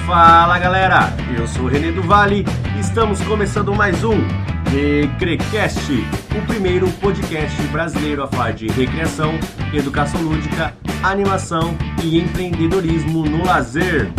Fala galera, eu sou o René do Vale e estamos começando mais um Recrecast, o primeiro podcast brasileiro a falar de recreação, educação lúdica, animação e empreendedorismo no lazer.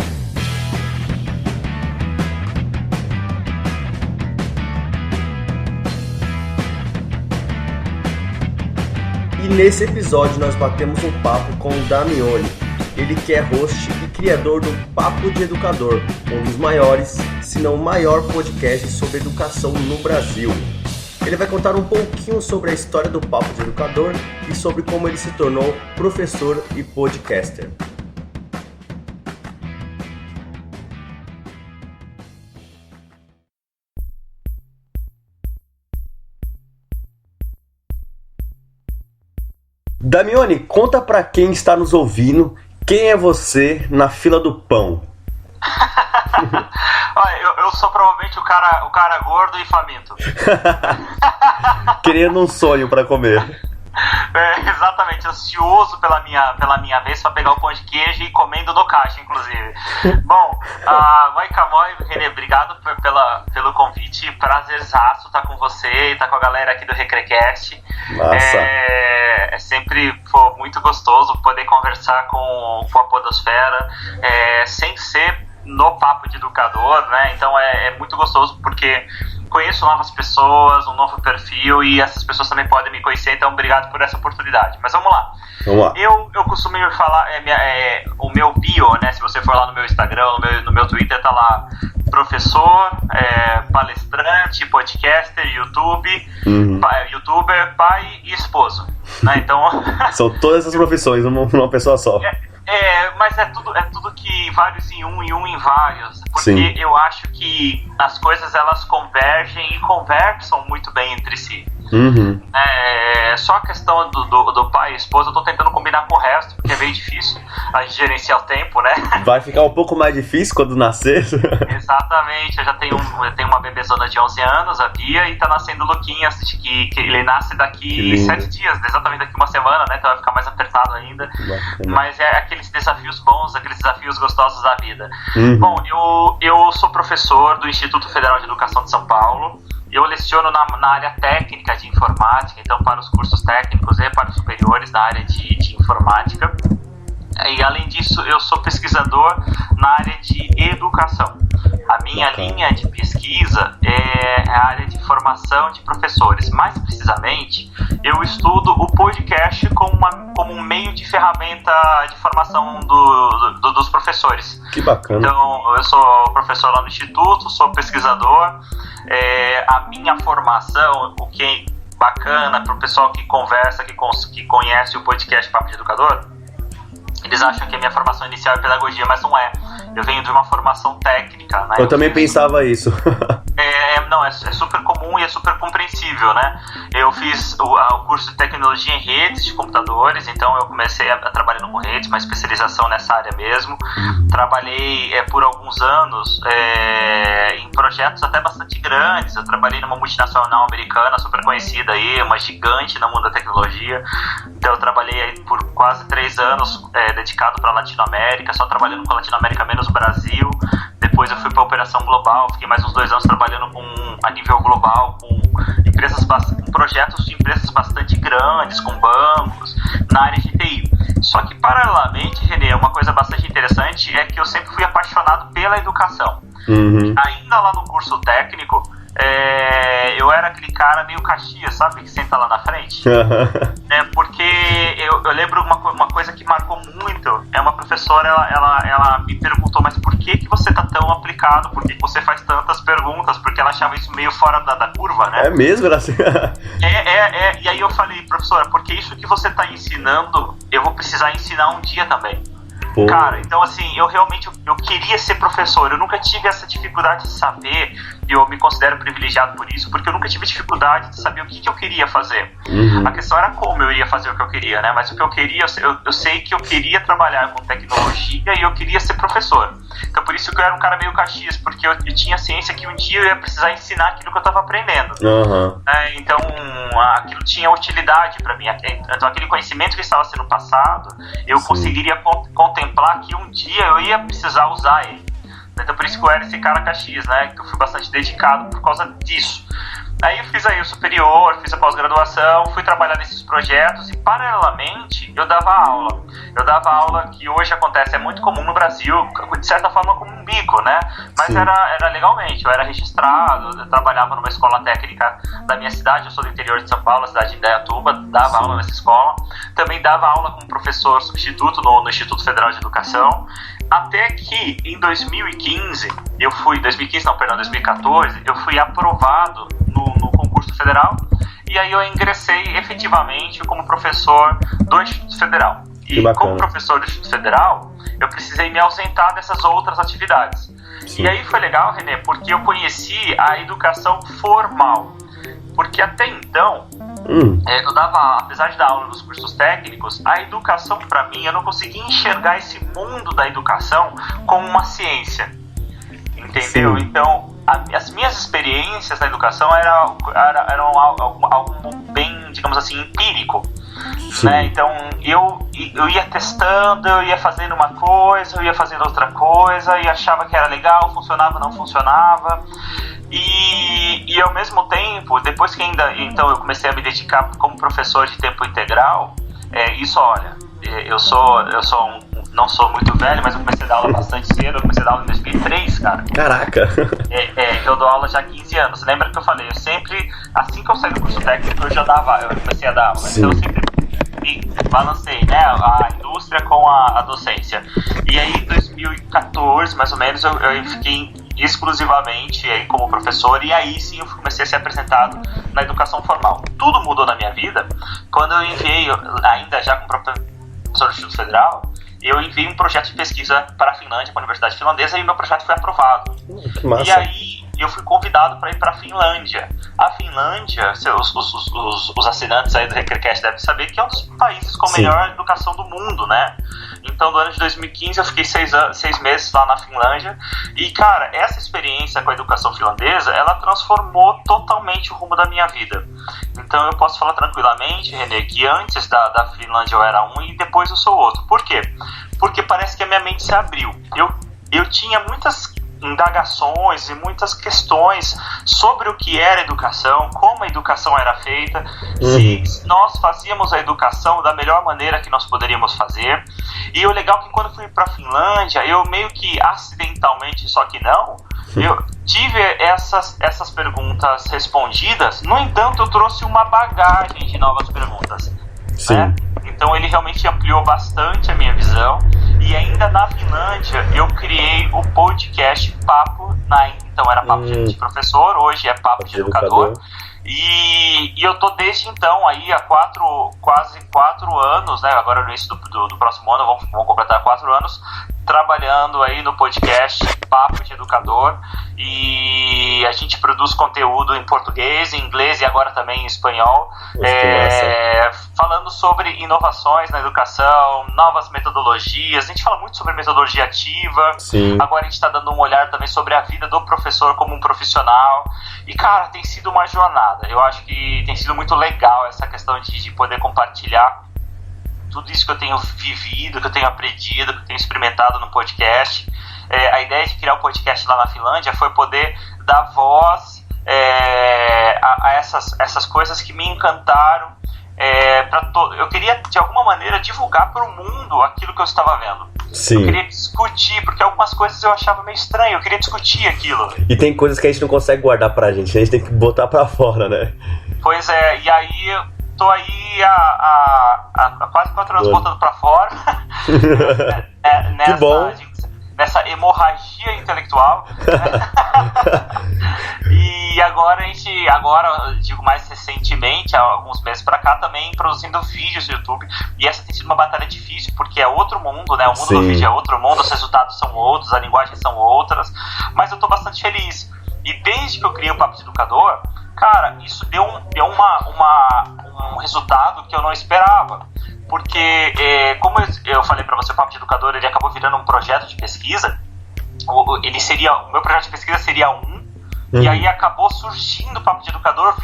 E nesse episódio nós batemos um papo com o Damione. Ele que é host e criador do Papo de Educador, um dos maiores, se não o maior podcast sobre educação no Brasil. Ele vai contar um pouquinho sobre a história do Papo de Educador e sobre como ele se tornou professor e podcaster. Damione, conta pra quem está nos ouvindo quem é você na fila do pão. Olha, eu sou provavelmente o cara gordo e faminto. Querendo um sonho pra comer. Exatamente, ansioso pela minha vez pra pegar o pão de queijo e comendo no caixa, inclusive. Bom, Vai Camões, René, obrigado pelo convite. Prazerzaço estar com você e estar com a galera aqui do Recrecast. Massa. É sempre muito gostoso poder conversar com a podosfera, sem ser no Papo de Educador, né? Então é muito gostoso porque conheço novas pessoas, um novo perfil e essas pessoas também podem me conhecer, então obrigado por essa oportunidade. Mas vamos lá. Eu costumo falar, o meu bio, né? Se você for lá no meu Instagram, no meu Twitter, tá lá professor, palestrante, podcaster, youtuber, pai e esposo, né? Então são todas essas profissões numa pessoa só. Mas é tudo que vários em um em vários, porque Sim. Eu acho que as coisas elas convergem e conversam muito bem entre si. Uhum. Só a questão do pai e esposa eu tô tentando combinar com o resto, porque é bem difícil a gente gerenciar o tempo, né? Vai ficar um pouco mais difícil quando nascer. Exatamente, eu tenho uma bebezona de 11 anos, a Bia, e tá nascendo o Luquinhas, que ele nasce daqui 7 dias, exatamente daqui uma semana, né? Então vai ficar mais apertado ainda. Mas é aqueles desafios bons, aqueles desafios gostosos da vida. Uhum. Bom, eu sou professor do Instituto Federal de Educação de São Paulo. Eu leciono na área técnica de informática, então para os cursos técnicos e para os superiores na área de informática. E além disso, eu sou pesquisador na área de educação. A minha linha de pesquisa é a área de formação de professores. Mais precisamente, eu estudo o podcast como um meio de ferramenta de formação dos professores. Que bacana. Então, eu sou professor lá no Instituto, sou pesquisador. A minha formação, o que é bacana para o pessoal que conversa, que conhece o podcast Papo de Educador, eles acham que a minha formação inicial é pedagogia, mas não é. Eu venho de uma formação técnica, né? Eu também pensava isso. É super comum e é super compreensível, né? Eu fiz o curso de tecnologia em redes de computadores, então eu comecei a trabalhar com redes, uma especialização nessa área mesmo. Trabalhei por alguns anos em projetos até bastante grandes. Eu trabalhei numa multinacional americana super conhecida aí, uma gigante no mundo da tecnologia. Então eu trabalhei aí por quase 3 anos dedicado para a Latinoamérica, só trabalhando com a Latinoamérica menos o Brasil. Depois eu fui para a Operação Global, fiquei mais uns 2 anos trabalhando a nível global com projetos de empresas bastante grandes, com bancos, na área de TI. Só que paralelamente, René, uma coisa bastante interessante é que eu sempre fui apaixonado pela educação. Uhum. Ainda lá no curso técnico, eu era aquele cara meio Caxias, sabe? Que senta lá na frente. Porque eu lembro uma coisa que marcou muito. Uma professora, ela me perguntou, mas por que você tá tão aplicado? Por que você faz tantas perguntas? Porque ela achava isso meio fora da curva, né? É mesmo, era assim? E aí eu falei, professora, porque isso que você tá ensinando, eu vou precisar ensinar um dia também. Pô. Cara, então assim, eu realmente queria ser professor. Eu nunca tive essa dificuldade de saber, e eu me considero privilegiado por isso, porque eu nunca tive dificuldade de saber o que eu queria fazer. Uhum. A questão era como eu iria fazer o que eu queria, né? Mas o que eu queria, eu sei que eu queria trabalhar com tecnologia e eu queria ser professor. Então por isso que eu era um cara meio Caxias, porque eu tinha ciência que um dia eu ia precisar ensinar aquilo que eu estava aprendendo. Uhum. Então aquilo tinha utilidade para mim. Então aquele conhecimento que estava sendo passado, eu conseguiria contemplar que um dia eu ia precisar usar ele. Então por isso que eu era esse cara Caxias, né? Que eu fui bastante dedicado por causa disso. Aí eu fiz aí o superior, fiz a pós-graduação, fui trabalhar nesses projetos e, paralelamente, eu dava aula. Eu dava aula que hoje acontece, é muito comum no Brasil, de certa forma como um bico, né? Mas era legalmente, eu era registrado, eu trabalhava numa escola técnica da minha cidade, eu sou do interior de São Paulo, cidade de Indaiatuba, dava aula nessa escola. Também dava aula como professor substituto no Instituto Federal de Educação. Até que em 2014, eu fui aprovado no concurso federal e aí eu ingressei efetivamente como professor do Instituto Federal. E como professor do Instituto Federal, eu precisei me ausentar dessas outras atividades. Sim. E aí foi legal, René, porque eu conheci a educação formal. Porque até então, eu dava, apesar de dar aula nos cursos técnicos, a educação para mim, eu não conseguia enxergar esse mundo da educação como uma ciência, entendeu? Sim. Então, as minhas experiências na educação eram algo bem, digamos assim, empírico, né? Então, eu ia testando, eu ia fazendo uma coisa, eu ia fazendo outra coisa, e achava que era legal, funcionava, não funcionava. E ao mesmo tempo, depois que então eu comecei a me dedicar como professor de tempo integral, não sou muito velho, mas eu comecei a dar aula bastante cedo, eu comecei a dar aula em 2003, cara. Caraca! Eu dou aula já há 15 anos. Lembra que eu falei, eu sempre, assim que eu saí do curso técnico, eu comecei a dar aula. Sim. Então eu sempre balancei, né, a indústria com a docência. E aí em 2014, mais ou menos, eu fiquei exclusivamente aí como professor, e aí sim eu comecei a ser apresentado na educação formal. Tudo mudou na minha vida quando eu enviei, ainda já como professor do Instituto Federal, eu enviei um projeto de pesquisa para a Finlândia, para a Universidade Finlandesa, e meu projeto foi aprovado. E aí eu fui convidado para ir para a Finlândia. A Finlândia, os assinantes aí do Recrecast devem saber que é um dos países com a melhor educação do mundo, né? Então, no ano de 2015, eu fiquei 6 meses lá na Finlândia. E, cara, essa experiência com a educação finlandesa, ela transformou totalmente o rumo da minha vida. Então, eu posso falar tranquilamente, René, que antes da Finlândia eu era um e depois eu sou outro. Por quê? Porque parece que a minha mente se abriu. Eu tinha muitas indagações e muitas questões sobre o que era educação, como a educação era feita, se nós fazíamos a educação da melhor maneira que nós poderíamos fazer. E o legal é que quando eu fui para a Finlândia, eu meio que acidentalmente, só que não, eu tive essas perguntas respondidas. No entanto, eu trouxe uma bagagem de novas perguntas. Sim. Né? Então ele realmente ampliou bastante a minha visão. E ainda na Finlândia eu criei o podcast Papo, então era Papo de Professor, hoje é Papo de Educador. E eu tô desde então aí há quase 4 anos, né? Agora no início do próximo ano vamos completar 4 anos trabalhando aí no podcast Papo de Educador, e a gente produz conteúdo em português, em inglês e agora também em espanhol, falando sobre inovações na educação, novas metodologias. A gente fala muito sobre metodologia ativa. Sim. Agora a gente está dando um olhar também sobre a vida do professor como um profissional. E, cara, tem sido uma jornada. Eu acho que tem sido muito legal essa questão de poder compartilhar tudo isso que eu tenho vivido, que eu tenho aprendido, que eu tenho experimentado no podcast. A ideia de criar o podcast lá na Finlândia foi poder dar voz a essas coisas que me encantaram. Eu queria, de alguma maneira, divulgar para o mundo aquilo que eu estava vendo. Sim. Eu queria discutir, porque algumas coisas eu achava meio estranho, eu queria discutir aquilo. E tem coisas que a gente não consegue guardar pra gente, a gente tem que botar pra fora, né? Pois é, e aí tô aí há quase 4 anos botando pra fora. Que bom. Nessa hemorragia intelectual. E agora digo mais recentemente, há alguns meses pra cá, também produzindo vídeos no YouTube. E essa tem sido uma batalha difícil, porque é outro mundo, né? O mundo do vídeo é outro mundo, os resultados são outros, as linguagens são outras. Mas eu tô bastante feliz. E desde que eu criei o Papo de Educador, cara, isso deu um resultado que eu não esperava. Porque, como eu falei pra você, o Papo de Educador, ele acabou virando um projeto de pesquisa. O meu projeto de pesquisa seria e aí acabou surgindo o Papo de Educador,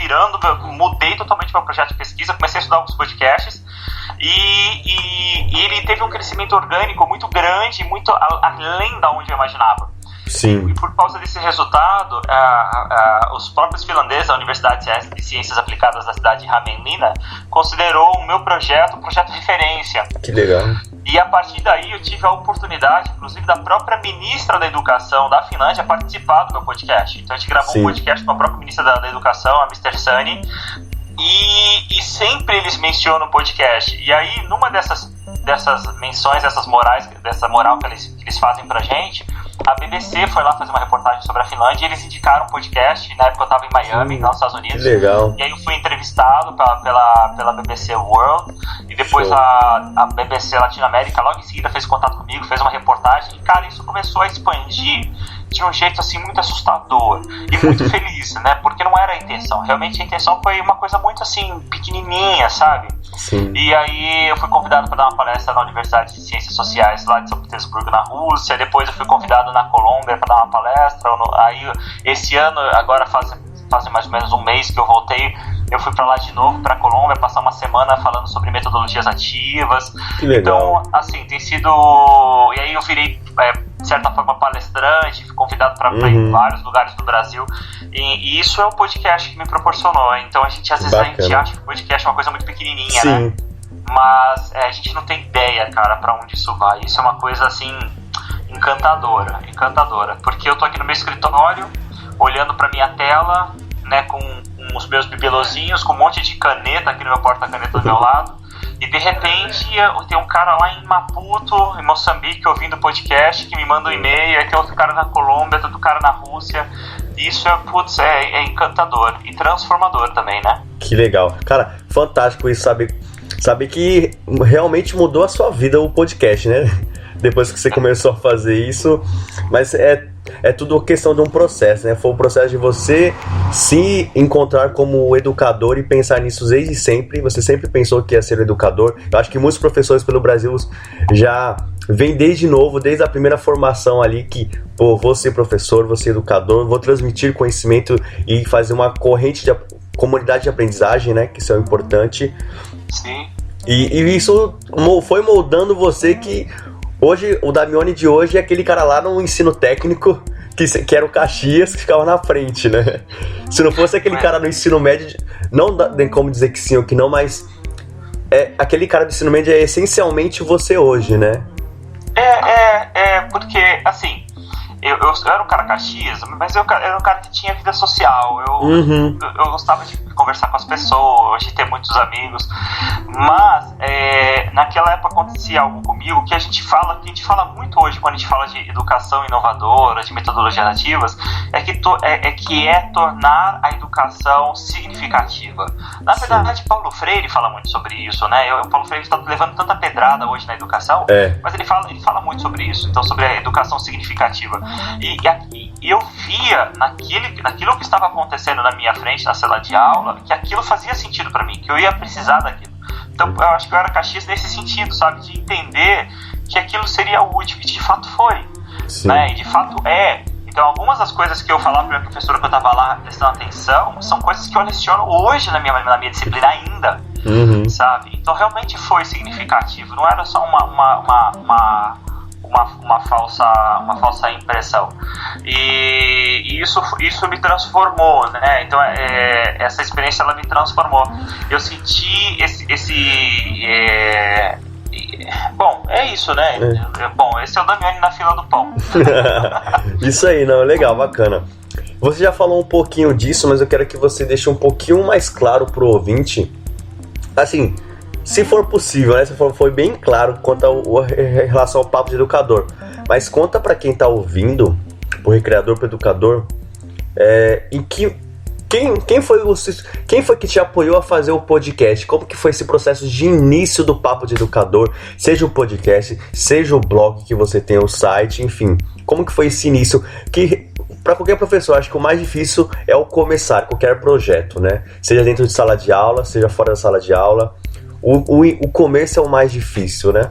mudei totalmente meu projeto de pesquisa, comecei a estudar alguns podcasts, e ele teve um crescimento orgânico muito grande, muito além da onde eu imaginava. Sim. E por causa desse resultado, os próprios finlandeses da Universidade de Ciências Aplicadas da cidade de Hämeenlinna considerou o meu projeto um projeto referência. Que legal. E a partir daí eu tive a oportunidade, inclusive, da própria ministra da Educação da Finlândia participar do meu podcast. Então a gente gravou um podcast com a própria ministra da Educação, a Mr. Sani, e sempre eles mencionam o podcast. E aí, numa dessas menções, dessa moral que eles fazem pra gente, a BBC foi lá fazer uma reportagem sobre a Finlândia e eles indicaram um podcast. Na época eu estava em Miami, nos Estados Unidos. Que legal. E aí eu fui entrevistado pela BBC World e depois a BBC Latinoamérica logo em seguida fez contato comigo, fez uma reportagem e, cara, isso começou a expandir de um jeito assim muito assustador e muito feliz, né? Porque não era a intenção. Realmente a intenção foi uma coisa muito assim pequenininha, sabe? Sim. E aí eu fui convidado para dar uma palestra na Universidade de Ciências Sociais lá de São Petersburgo, na Rússia. Depois eu fui convidado na Colômbia para dar uma palestra. Aí esse ano, agora faz mais ou menos um mês que eu voltei, eu fui para lá de novo, para Colômbia, passar uma semana falando sobre metodologias ativas. Que legal. Então, assim, tem sido... E aí eu virei, de certa forma, palestrante, fui convidado para ir em vários lugares do Brasil. E isso é o podcast que me proporcionou. Então, às vezes a gente acha que o podcast é uma coisa muito pequenininha, sim, né? Mas a gente não tem ideia, cara, para onde isso vai. Isso é uma coisa, assim, encantadora. Porque eu tô aqui no meu escritório, olhando para minha tela, né, com os meus bibelozinhos, com um monte de caneta aqui no meu porta-caneta do meu lado, e de repente tem um cara lá em Maputo, em Moçambique, ouvindo o podcast, que me manda um e-mail, aí tem outro cara na Colômbia, outro cara na Rússia. Isso é encantador e transformador também, né? Que legal. Cara, fantástico isso, saber que realmente mudou a sua vida o podcast, né? Depois que você começou a fazer isso, mas é tudo questão de um processo, né? Foi um processo de você se encontrar como educador e pensar nisso desde sempre. Você sempre pensou que ia ser educador. Eu acho que muitos professores pelo Brasil já vêm desde novo, desde a primeira formação ali, que, pô, vou ser professor, vou ser educador, vou transmitir conhecimento e fazer uma corrente de comunidade de aprendizagem, né? Que isso é importante. Sim. E isso foi moldando você que... Hoje, o Damione de hoje é aquele cara lá no ensino técnico que era o Caxias, que ficava na frente, né? Se não fosse aquele cara no ensino médio, não tem como dizer que sim ou que não, mas aquele cara do ensino médio é essencialmente você hoje, né? Porque, assim, eu era um cara Caxias, mas eu era um cara que tinha vida social, eu gostava de conversar com as pessoas, de ter muitos amigos, mas naquela época acontecia algo comigo que a gente fala muito hoje quando a gente fala de educação inovadora, de metodologias ativas, que é tornar a educação significativa. Na verdade, Paulo Freire fala muito sobre isso, né? O Paulo Freire está levando tanta pedrada hoje na educação, mas ele fala muito sobre isso, então sobre a educação significativa. E eu via naquilo que estava acontecendo na minha frente, na sala de aula, que aquilo fazia sentido para mim, que eu ia precisar daquilo. Então eu acho que eu era Caxias nesse sentido, sabe? De entender que aquilo seria útil, e de fato foi. Né? E de fato é. Então algumas das coisas que eu falava para a minha professora que eu estava lá prestando atenção, são coisas que eu leciono hoje na minha disciplina ainda. Sabe? Então realmente foi significativo, não era só uma falsa impressão. E isso me transformou, né? Então essa experiência ela me transformou. Eu senti bom, é isso, né? Bom, esse é o Damione na fila do pão. Isso aí, não, legal, bacana. Você já falou um pouquinho disso, mas eu quero que você deixe um pouquinho mais claro pro ouvinte, assim, se for possível, né? Foi bem claro quanto em relação ao papo de educador. Mas conta pra quem tá ouvindo, pro recreador, pro educador, quem foi que te apoiou a fazer o podcast? Como que foi esse processo de início do papo de educador? Seja o podcast, seja o blog que você tem, o site, enfim. Como que foi esse início? Que para qualquer professor, acho que o mais difícil é o começar qualquer projeto, né? Seja dentro de sala de aula, seja fora da sala de aula. O começo é o mais difícil, né?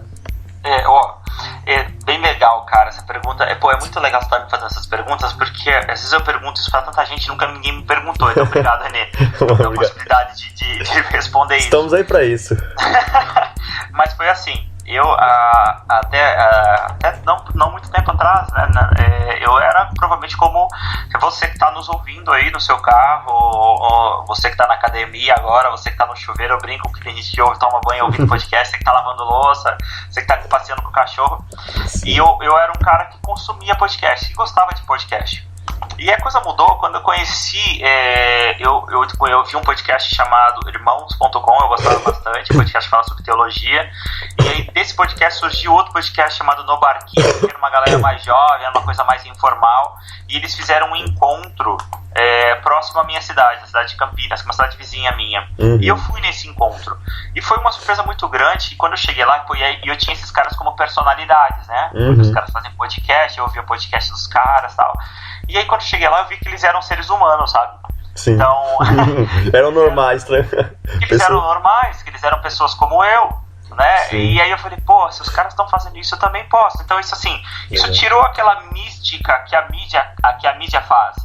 É bem legal, cara, essa pergunta. É muito legal você estar me fazendo essas perguntas, porque às vezes eu pergunto isso pra tanta gente, ninguém me perguntou. Então obrigado, Renê, pela possibilidade de responder isso. Estamos aí pra isso. Mas foi assim, eu até não muito tempo atrás, né, eu era provavelmente como você que está nos ouvindo aí no seu carro, ou você que está na academia agora, você que está no chuveiro, eu brinco que tem gente que toma banho ouvindo podcast, você que está lavando louça, você que está passeando com o cachorro. Sim. E eu era um cara que consumia podcast, que gostava de podcast. E a coisa mudou quando eu conheci, eu vi um podcast chamado Irmãos.com, eu gostava bastante, um podcast que fala sobre teologia, e aí desse podcast surgiu outro podcast chamado No Barquinho, que era uma galera mais jovem, era uma coisa mais informal, e eles fizeram um encontro próximo à minha cidade, na cidade de Campinas, que é uma cidade vizinha minha, e eu fui nesse encontro, e foi uma surpresa muito grande, e quando eu cheguei lá, eu tinha esses caras como personalidades, né, porque os caras fazem podcast, eu ouvia o podcast dos caras e tal. E aí quando eu cheguei lá eu vi que eles eram seres humanos, sabe? Sim. Então... eram normais, né? Que eles eram normais, que eles eram pessoas como eu, né? Sim. E aí eu falei, pô, se os caras estão fazendo isso, eu também posso. Então isso assim, isso tirou aquela mística que a mídia faz.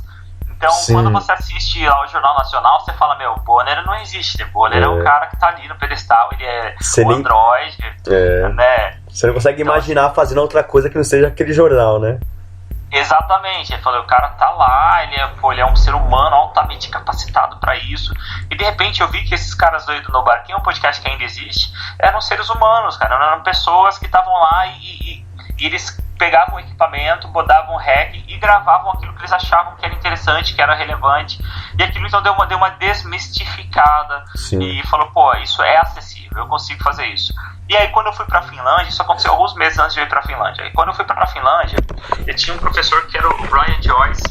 Então, quando você assiste ao Jornal Nacional, você fala, meu, Bonner não existe. Bonner é um cara que tá ali no pedestal, ele é androide, né? Você não consegue imaginar fazendo outra coisa que não seja aquele jornal, né? Exatamente, ele falou, o cara tá lá, ele é um ser humano altamente capacitado pra isso, e de repente eu vi que esses caras doidos no Barquinho, um podcast que ainda existe, eram seres humanos, cara, eram pessoas que estavam lá e eles pegavam o equipamento, botavam rec e gravavam aquilo que eles achavam que era interessante, que era relevante, e aquilo então deu uma desmistificada. Sim. E falou, pô, isso é acessível, eu consigo fazer isso. E aí quando eu fui pra Finlândia, isso aconteceu alguns meses antes de eu ir pra Finlândia, e quando eu fui pra Finlândia, eu tinha um professor que era o Brian Joyce,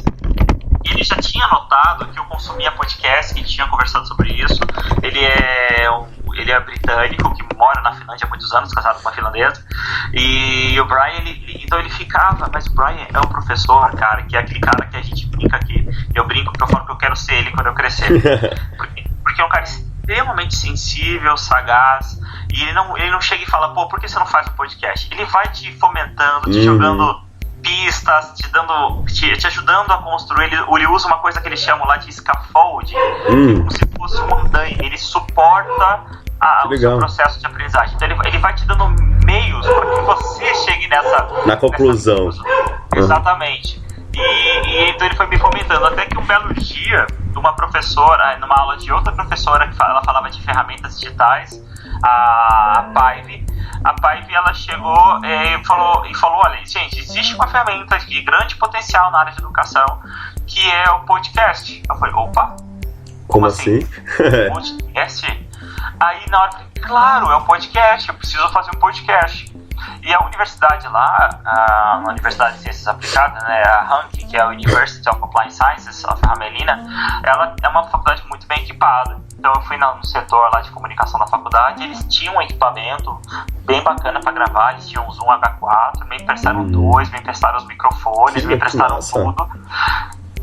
e ele já tinha notado que eu consumia podcast, que a gente tinha conversado sobre isso. Ele é britânico, que mora na Finlândia há muitos anos, casado com uma finlandesa, e o Brian, então ele ficava, mas o Brian é um professor, cara, que é aquele cara que a gente brinca aqui, eu brinco porque eu falo que eu quero ser ele quando eu crescer, porque é um cara extremamente sensível, sagaz, e ele não chega e fala, pô, por que você não faz um podcast? Ele vai te fomentando, te jogando pistas, te ajudando a construir. Ele usa uma coisa que eles chamam lá de scaffolding, como se fosse um andaime. Ele suporta o seu processo de aprendizagem. Então ele vai te dando meios para que você chegue na conclusão. Exatamente. E então ele foi me fomentando, até que um belo dia, uma professora, numa aula de outra professora, que ela falava de ferramentas digitais, a Paive, ela chegou e falou, olha, gente, existe uma ferramenta de grande potencial na área de educação, que é o podcast. Eu falei, opa, como assim? Podcast? Aí na hora eu falei, claro, é um podcast, eu preciso fazer um podcast. E a universidade lá, a Universidade de Ciências Aplicadas, né, a HANC, que é a University of Applied Sciences of Hamelina, ela é uma faculdade muito bem equipada. Então eu fui no setor lá de comunicação da faculdade, eles tinham um equipamento bem bacana para gravar, eles tinham um Zoom H4, me emprestaram dois, me emprestaram os microfones, me emprestaram tudo.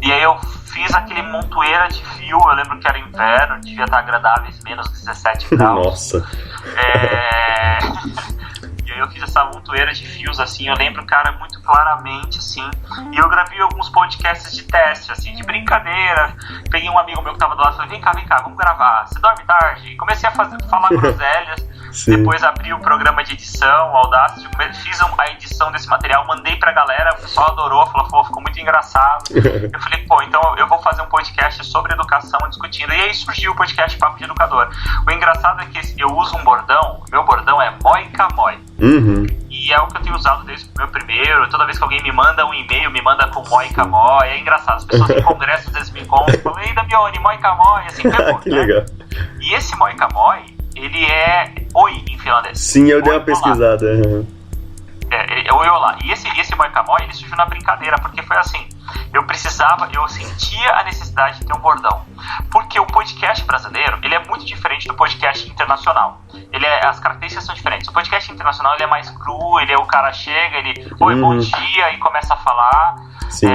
E aí eu fiz aquele montoeira de fio, eu lembro que era inverno, devia estar agradáveis, menos 17 graus. Nossa! E aí eu fiz essa montoeira de fios, assim, eu lembro, cara, muito claramente, assim, e eu gravei alguns podcasts de teste, assim, de brincadeira. Peguei um amigo meu que tava do lado e falei, vem cá, vamos gravar, você dorme tarde? E comecei a falar groselhas. Sim. Depois abri o programa de edição, o Audacity, fiz a edição desse material, mandei pra galera, o pessoal adorou, falou, pô, ficou muito engraçado. Eu falei, pô, então eu vou fazer um podcast sobre educação discutindo. E aí surgiu o podcast Papo de Educador. O engraçado é que eu uso um bordão, meu bordão é moi-ca-moi. E é o que eu tenho usado desde o meu primeiro. Toda vez que alguém me manda um e-mail, me manda com moi-ca-moi. É engraçado, as pessoas em congresso às vezes me encontram e falam, ei, Damione, moi-ca-moi, assim, pegou, que legal. E esse moi-ca-moi, ele é oi em finlandês. Sim, eu dei uma pesquisada. Oi, olá. E esse moi-ca-moi, ele surgiu na brincadeira, porque foi assim, eu sentia a necessidade de ter um bordão. Porque o podcast brasileiro, ele é muito diferente do podcast internacional. As características são diferentes. O podcast internacional, ele é mais cru, o cara chega, oi, bom dia, e começa a falar. Sim.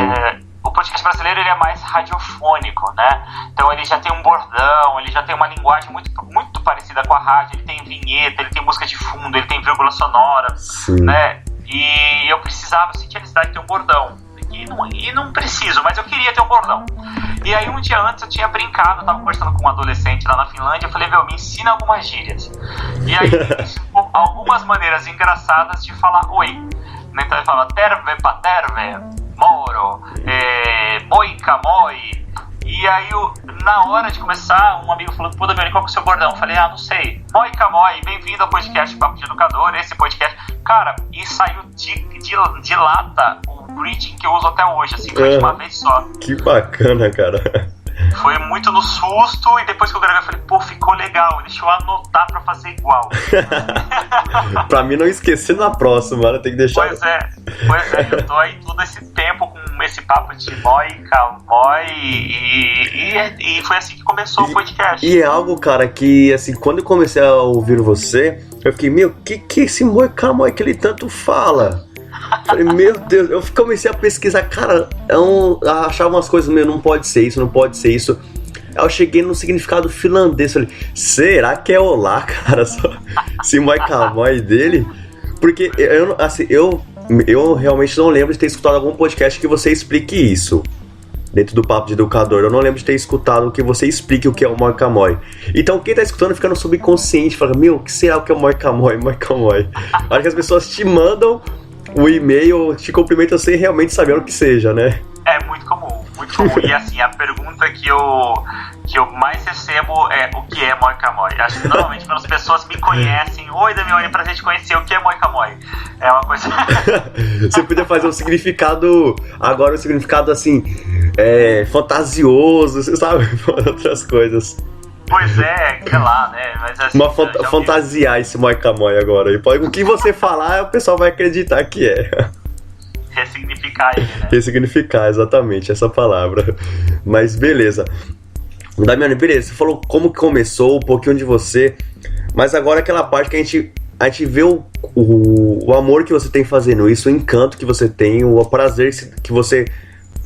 O podcast brasileiro, ele é mais radiofônico, né? Então ele já tem um bordão, ele já tem uma linguagem muito, muito parecida com a rádio, ele tem vinheta, ele tem música de fundo, ele tem vírgula sonora, né? E eu sentia a necessidade de ter um bordão. E não preciso, mas eu queria ter um bordão. E aí um dia antes eu tinha brincado, eu tava conversando com um adolescente lá na Finlândia, eu falei, me ensina algumas gírias. E aí ele me ensinou algumas maneiras engraçadas de falar oi. Então ele fala, terve pa terve, moro adoro. Moica, moi. E aí, na hora de começar, um amigo falou, pô, Damione, qual que é o seu bordão? Eu falei, não sei. Moica, moi, bem-vindo ao podcast Papo de Educador, esse podcast. Cara, e saiu de lata o greeting que eu uso até hoje, assim, foi de uma vez só. Que bacana, cara. Foi muito no susto, e depois que eu gravei, eu falei, pô, ficou legal, deixa eu anotar pra fazer igual. Pra mim não esquecer na próxima, né? Tem que deixar... Pois é, eu tô aí todo esse tempo com esse papo de moi, calmoi, e foi assim que começou o podcast. E é algo, cara, que, assim, quando eu comecei a ouvir você, eu fiquei, que esse moi, calmoi que ele tanto fala? Falei, meu Deus, eu comecei a pesquisar, cara, eu achava umas coisas, não pode ser isso. Aí eu cheguei no significado finlandês, falei, será que é olá, cara, esse moi calmoi dele? Porque eu realmente não lembro de ter escutado algum podcast que você explique isso. Dentro do Papo de Educador, eu não lembro de ter escutado que você explique o que é o moi calmoi. Então quem tá escutando fica no subconsciente, fala, o que será o que é o moi calmoi? Acho que as pessoas te mandam o e-mail, te cumprimentam sem realmente saber o que seja, né? É muito comum. E assim, a pergunta que eu mais recebo é o que é moi calmoi. Acho que normalmente quando as pessoas me conhecem, oi Damione, pra gente conhecer o que é moi calmoi. É uma coisa... Você podia fazer um significado, agora um significado assim, fantasioso, você sabe? Outras coisas. Pois é, sei lá, né? Mas assim, fantasiar esse moi calmoi agora. E o que você falar, o pessoal vai acreditar que é. Ressignificar ele, né? Ressignificar, exatamente, essa palavra. Mas beleza. Damione, beleza, você falou como que começou, um pouquinho de você. Mas agora aquela parte que a gente vê o amor que você tem fazendo isso, o encanto que você tem, o prazer que você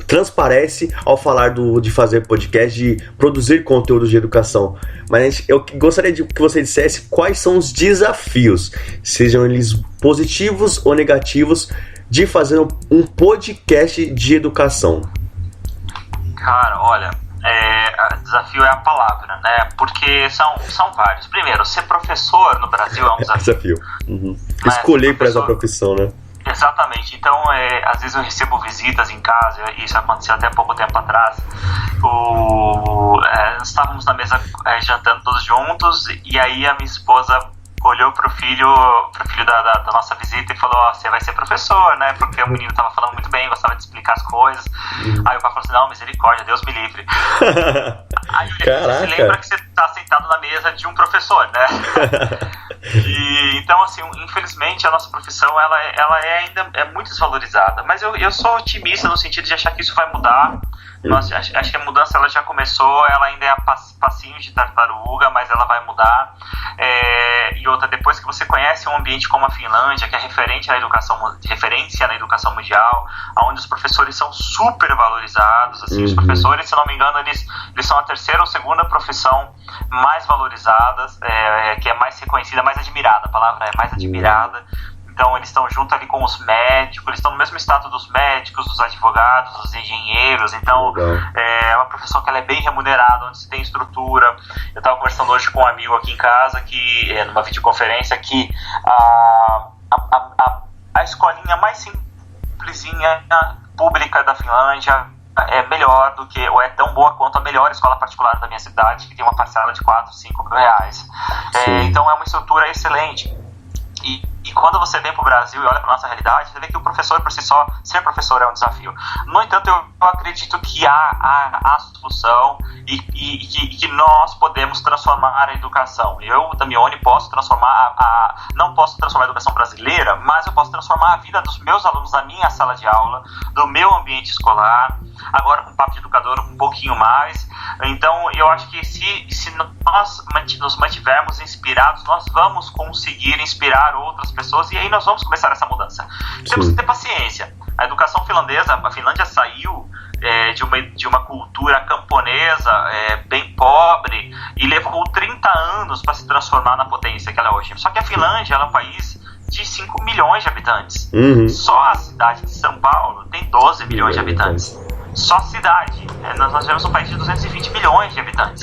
transparece ao falar de fazer podcast, de produzir conteúdo de educação. Mas eu gostaria que você dissesse quais são os desafios, sejam eles positivos ou negativos, de fazer um podcast de educação. Cara, olha, desafio é a palavra, né? Porque são vários. Primeiro, ser professor no Brasil é um desafio. Uhum. Escolher para essa profissão, né? Exatamente, então às vezes eu recebo visitas em casa, isso aconteceu até pouco tempo atrás. Estávamos na mesa jantando todos juntos, e aí a minha esposa olhou pro filho da nossa visita e falou, você vai ser professor, né? Porque o menino tava falando muito bem, gostava de explicar as coisas. Aí o pai falou assim, não, misericórdia, Deus me livre. Aí você lembra que você tá sentado na mesa de um professor, né? Então, assim, infelizmente a nossa profissão ela ainda muito desvalorizada, mas eu sou otimista no sentido de achar que isso vai mudar. Acho que a mudança ela já começou, ela ainda é passinho de tartaruga, mas ela vai mudar. E outra, depois que você conhece um ambiente como a Finlândia, que é referência na educação mundial, onde os professores são super valorizados, assim, os professores, se não me engano, eles são a terceira ou segunda profissão mais valorizadas, que é mais reconhecida, mais admirada, a palavra é mais admirada. Então eles estão junto ali com os médicos, eles estão no mesmo status dos médicos, dos advogados, dos engenheiros. Então é uma profissão que ela é bem remunerada, onde se tem estrutura. Eu estava conversando hoje com um amigo aqui em casa, numa videoconferência, que a escolinha mais simplesinha pública da Finlândia é melhor do que, ou é tão boa quanto a melhor escola particular da minha cidade, que tem uma parcela de 4, 5 mil reais. Então é uma estrutura excelente. E quando você vem para o Brasil e olha para nossa realidade, você vê que o professor por si só, ser professor é um desafio. No entanto, eu acredito que há solução e que nós podemos transformar a educação. Eu, Damione, posso transformar não posso transformar a educação brasileira, mas eu posso transformar a vida dos meus alunos, da minha sala de aula, do meu ambiente escolar, agora com o Papo de Educador um pouquinho mais. Então, eu acho que se nós nos mantivermos inspirados, nós vamos conseguir inspirar outras pessoas, e aí nós vamos começar essa mudança. Temos que ter paciência. A educação finlandesa, a Finlândia saiu de uma cultura camponesa bem pobre e levou 30 anos para se transformar na potência que ela é hoje. Só que a Finlândia ela é um país de 5 milhões de habitantes. Só a cidade de São Paulo tem 12 milhões de habitantes. só cidade. Nós vivemos um país de 220 milhões de habitantes.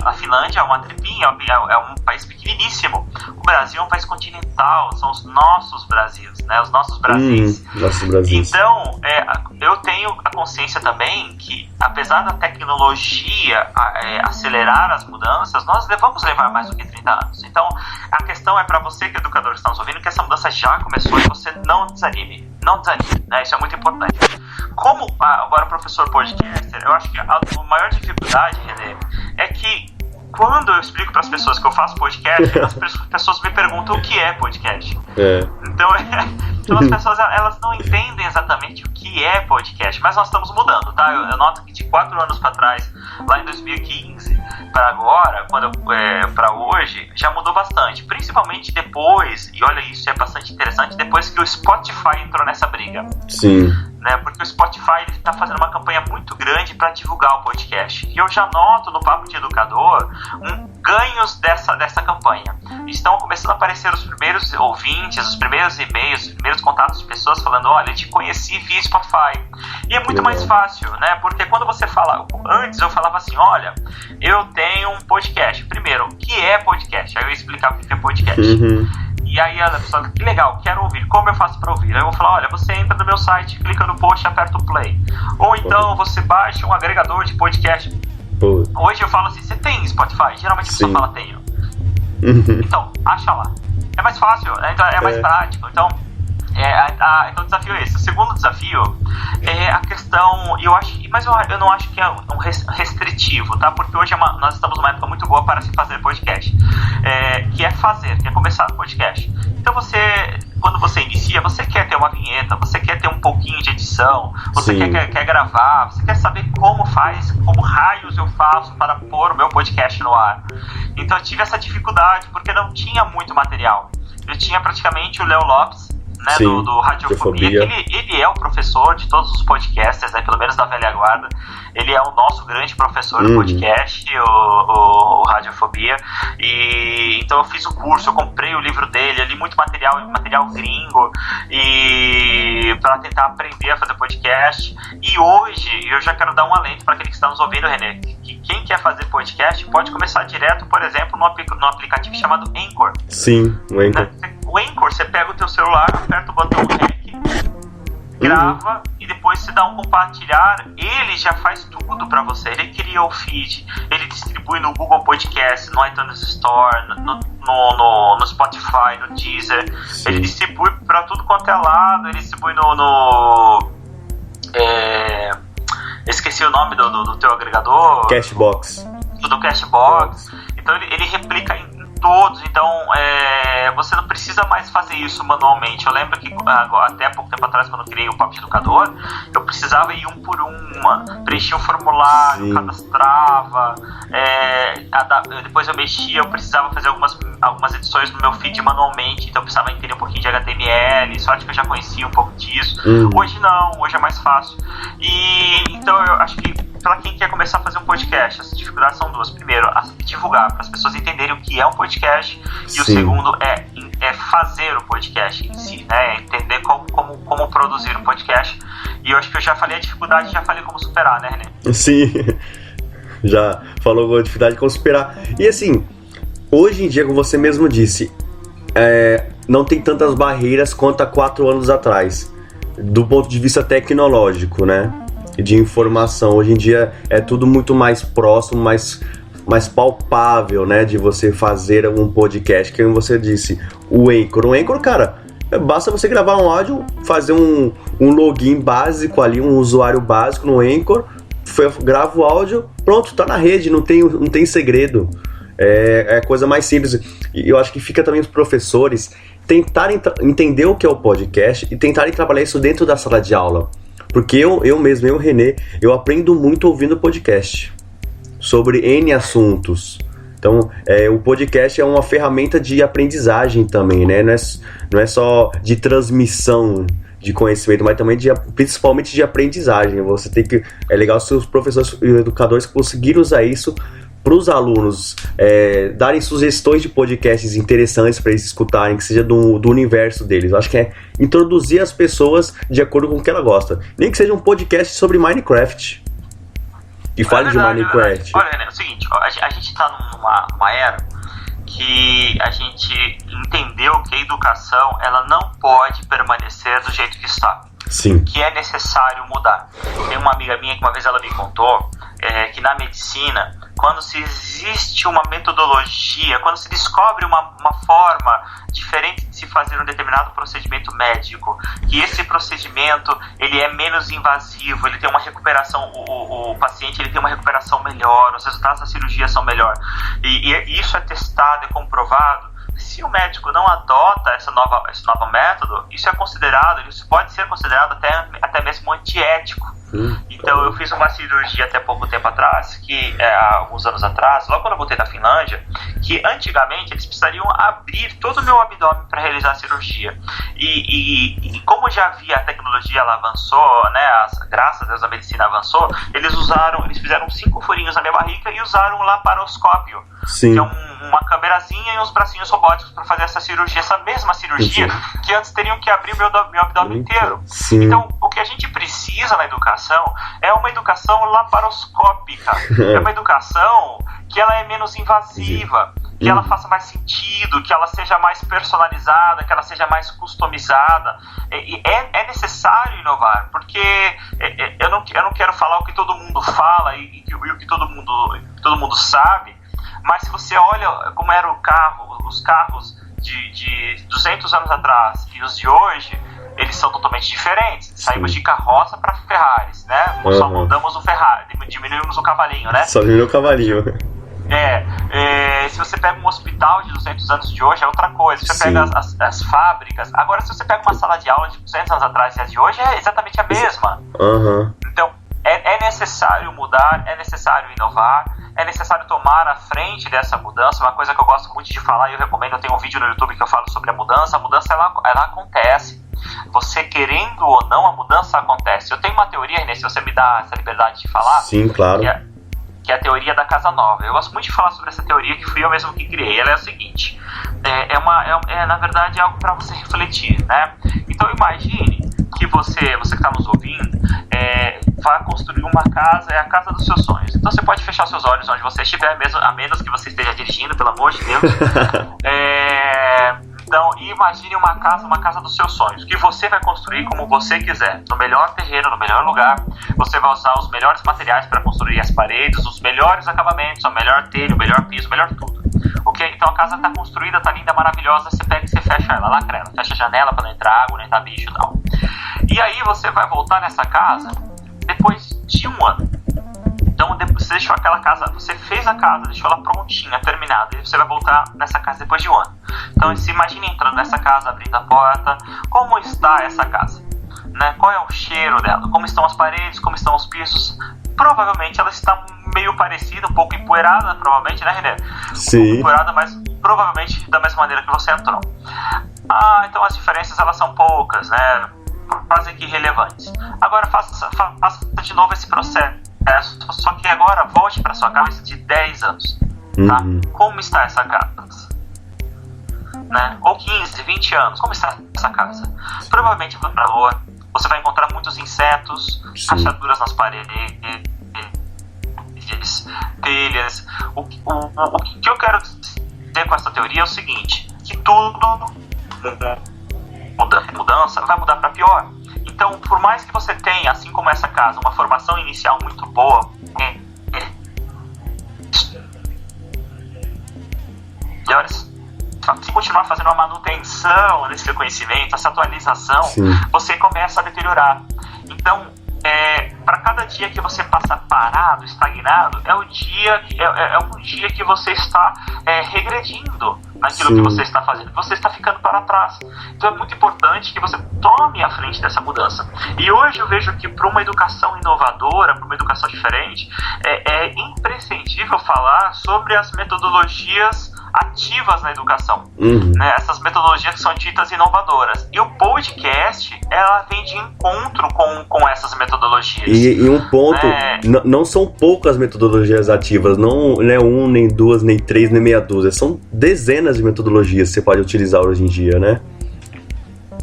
A Finlândia é uma tripinha, é um país pequeniníssimo. O Brasil é um país continental, são os nossos Brasis, né? Os nossos Brasis. Então, eu tenho a consciência também que, apesar da tecnologia acelerar as mudanças, nós vamos levar mais do que 30 anos. Então, a questão é para você, que é educador, que está nos ouvindo, que essa mudança já começou e você não desanime, né? Isso é muito importante. Como agora professor podcaster, eu acho que a maior dificuldade, René, é que quando eu explico para as pessoas que eu faço podcast, as pessoas me perguntam o que é podcast. Então as pessoas, elas não entendem exatamente o que é podcast, mas nós estamos mudando, tá? Eu noto que de 4 anos para trás, lá em 2015 para agora, para hoje, já mudou bastante, principalmente depois, e olha, isso é bastante interessante, depois que o Spotify entrou nessa briga. Sim. Né, porque o Spotify está fazendo uma campanha muito grande para divulgar o podcast. E eu já noto no Papo de Educador ganhos dessa campanha. Estão começando a aparecer os primeiros ouvintes, os primeiros e-mails, os primeiros contatos de pessoas falando: olha, eu te conheci via Spotify. E é muito mais fácil, né? Porque quando você fala, antes eu falava assim: olha, eu tenho um podcast. Primeiro, o que é podcast? Aí eu ia explicar o que é podcast. E aí a pessoa, que legal, quero ouvir, como eu faço para ouvir? Aí eu vou falar: olha, você entra no meu site, clica no post e aperta o play. Ou então você baixa um agregador de podcast. Hoje eu falo assim: você tem Spotify? Geralmente a pessoa fala: tenho. Então, acha lá. É mais fácil, é mais prático. Então, então o desafio é esse. O segundo desafio é a questão, mas eu não acho que é um restritivo, tá? Porque hoje nós estamos numa época muito boa para se fazer podcast, que é começar o podcast. Então quando você inicia, você quer ter uma vinheta, você quer ter um pouquinho de edição, você quer gravar, você quer saber como raios eu faço para pôr o meu podcast no ar. Então eu tive essa dificuldade, porque não tinha muito material. Eu tinha praticamente o Léo Lopes, né, do Radiofobia, que ele é o professor de todos os podcasters, né, pelo menos da velha guarda. Ele é o nosso grande professor do podcast, o Radiofobia. E então eu fiz o curso, eu comprei o livro dele, eu li muito material gringo, e para tentar aprender a fazer podcast. E hoje eu já quero dar um alento para aquele que está nos ouvindo, René, que quem quer fazer podcast pode começar direto, por exemplo, no aplicativo chamado Anchor. Sim, o Anchor. O Anchor, você pega o teu celular, aperta o botão REC, grava, e depois você dá um compartilhar. Ele já faz tudo pra você. Ele cria o feed, ele distribui no Google Podcast, no iTunes Store, no Spotify, no Deezer. Ele distribui pra tudo quanto é lado. Ele distribui esqueci o nome do teu agregador. Cashbox. Do Cashbox. Então ele replica em todos. Então você não precisa mais fazer isso manualmente. Eu lembro que até pouco tempo atrás, quando eu criei o Papo de Educador, eu precisava ir um por um, preencher o formulário, cadastrava, depois eu mexia, eu precisava fazer algumas edições no meu feed manualmente, então eu precisava entender um pouquinho de HTML, sorte que eu já conhecia um pouco disso. Hoje não, hoje é mais fácil. E então eu acho que para quem quer começar a fazer um podcast, as dificuldades são duas. Primeiro, divulgar, para as pessoas entenderem o que é um podcast, e o segundo é fazer o podcast em si, né? Entender como produzir um podcast. E eu acho que eu já falei a dificuldade, já falei como superar, né, René? Sim, já falou a dificuldade como superar. E assim, hoje em dia, como você mesmo disse, não tem tantas barreiras quanto há 4 anos atrás, do ponto de vista tecnológico, né? De informação. Hoje em dia é tudo muito mais próximo, mais palpável, né? De você fazer um podcast, que como você disse, o Anchor, cara, basta você gravar um áudio, fazer um login básico ali, um usuário básico no Anchor, grava o áudio, pronto, tá na rede, não tem segredo. É a coisa mais simples. E eu acho que fica também os professores tentarem entender o que é o podcast e tentarem trabalhar isso dentro da sala de aula. Porque eu mesmo, René, eu aprendo muito ouvindo podcast sobre N assuntos. Então, o podcast é uma ferramenta de aprendizagem também, né? Não é só de transmissão de conhecimento, mas também principalmente de aprendizagem. É legal se os professores e educadores conseguirem usar isso para os alunos darem sugestões de podcasts interessantes para eles escutarem, que seja do universo deles. Eu acho que é introduzir as pessoas de acordo com o que ela gosta. Nem que seja um podcast sobre Minecraft. E fale de Minecraft. Olha, René, é o seguinte, a gente está numa era que a gente entendeu que a educação ela não pode permanecer do jeito que está. Sim. Que é necessário mudar. Tem uma amiga minha que uma vez ela me contou que na medicina, quando se existe uma metodologia, quando se descobre uma forma diferente de se fazer um determinado procedimento médico, que esse procedimento ele é menos invasivo, ele tem uma recuperação, o paciente ele tem uma recuperação melhor, os resultados da cirurgia são melhores, e isso é testado, é comprovado. Se o médico não adota esse novo método, isso pode ser considerado até mesmo antiético. Então eu fiz uma cirurgia até pouco tempo atrás, há alguns anos atrás, logo quando eu voltei da Finlândia, que antigamente eles precisariam abrir todo o meu abdômen para realizar a cirurgia. E como já havia a tecnologia, ela avançou, né, graças a Deus a medicina avançou, eles fizeram 5 furinhos na minha barriga e usaram um laparoscópio. Sim. Que é uma câmerazinha e uns bracinhos robóticos para fazer essa mesma cirurgia. Sim. Que antes teriam que abrir meu abdômen inteiro. Sim. Então, o que a gente precisa na educação é uma educação laparoscópica. É uma educação que ela é menos invasiva, que ela faça mais sentido, que ela seja mais personalizada, que ela seja mais customizada. É necessário inovar, porque eu não quero falar o que todo mundo fala e o que todo mundo sabe, mas se você olha como era os carros de 200 anos atrás e os de hoje, eles são totalmente diferentes. Saímos de carroça para Ferraris, né? Só mudamos o Ferrari, diminuímos o cavalinho, né? Só diminuiu o cavalinho. Se você pega um hospital de 200 anos de hoje, é outra coisa. Se você pega as fábricas... Agora, se você pega uma sala de aula de 200 anos atrás e a de hoje, é exatamente a mesma. Então, é necessário mudar, é necessário inovar, é necessário tomar a frente dessa mudança. Uma coisa que eu gosto muito de falar, e eu recomendo, eu tenho um vídeo no YouTube que eu falo sobre a mudança ela acontece. Você querendo ou não, a mudança acontece. Eu tenho uma teoria, René, se você me dá essa liberdade de falar. Sim, claro. Que é a teoria da casa nova. Eu gosto muito de falar sobre essa teoria, que fui eu mesmo que criei. Ela é o seguinte, na verdade, é algo para você refletir, né? Então imagine que você que está nos ouvindo, vai construir uma casa, é a casa dos seus sonhos. Então você pode fechar seus olhos onde você estiver, a menos que você esteja dirigindo, pelo amor de Deus. Então, imagine uma casa dos seus sonhos, que você vai construir como você quiser, no melhor terreno, no melhor lugar. Você vai usar os melhores materiais para construir as paredes, os melhores acabamentos, o melhor telho, o melhor piso, o melhor tudo. Ok? Então a casa está construída, está linda, maravilhosa, você pega e você fecha ela, lacra ela, fecha a janela para não entrar água, não entrar bicho e tal. E aí você vai voltar nessa casa depois de um ano. Então você deixou aquela casa, você fez a casa, deixou ela prontinha, terminada, e você vai voltar nessa casa depois de um ano. Então se imagine entrando nessa casa, abrindo a porta, como está essa casa, né? Qual é o cheiro dela, como estão as paredes, como estão os pisos. Provavelmente ela está meio parecida, um pouco empoeirada, provavelmente, né, René? Sim. Um pouco empoeirada, mas provavelmente da mesma maneira que você entrou. Então as diferenças elas são poucas, né? Quase que irrelevantes. Agora faça de novo esse processo. Só que agora volte para sua casa de 10 anos, tá? Como está essa casa? Né? Ou 15, 20 anos, como está essa casa? Provavelmente na rua você vai encontrar muitos insetos, rachaduras nas paredes, telhas. O que eu quero dizer com essa teoria é o seguinte, que tudo mudança vai mudar para pior. Então, por mais que você tenha, assim como essa casa, uma formação inicial muito boa, se continuar fazendo uma manutenção desse seu conhecimento, essa atualização, você começa a deteriorar. Então, para cada dia que você passa parado, estagnado, é um dia que você está regredindo naquilo que você está fazendo, você está ficando para trás. Então é muito importante que você tome a frente dessa mudança. E hoje eu vejo que para uma educação inovadora, para uma educação diferente, é imprescindível falar sobre as metodologias ativas na educação, né? Essas metodologias que são ditas inovadoras. E o podcast, ela vem de encontro com essas metodologias. E um ponto, não são poucas metodologias ativas, não é nem duas, nem três, nem meia dúzia, são dezenas de metodologias que você pode utilizar hoje em dia, né?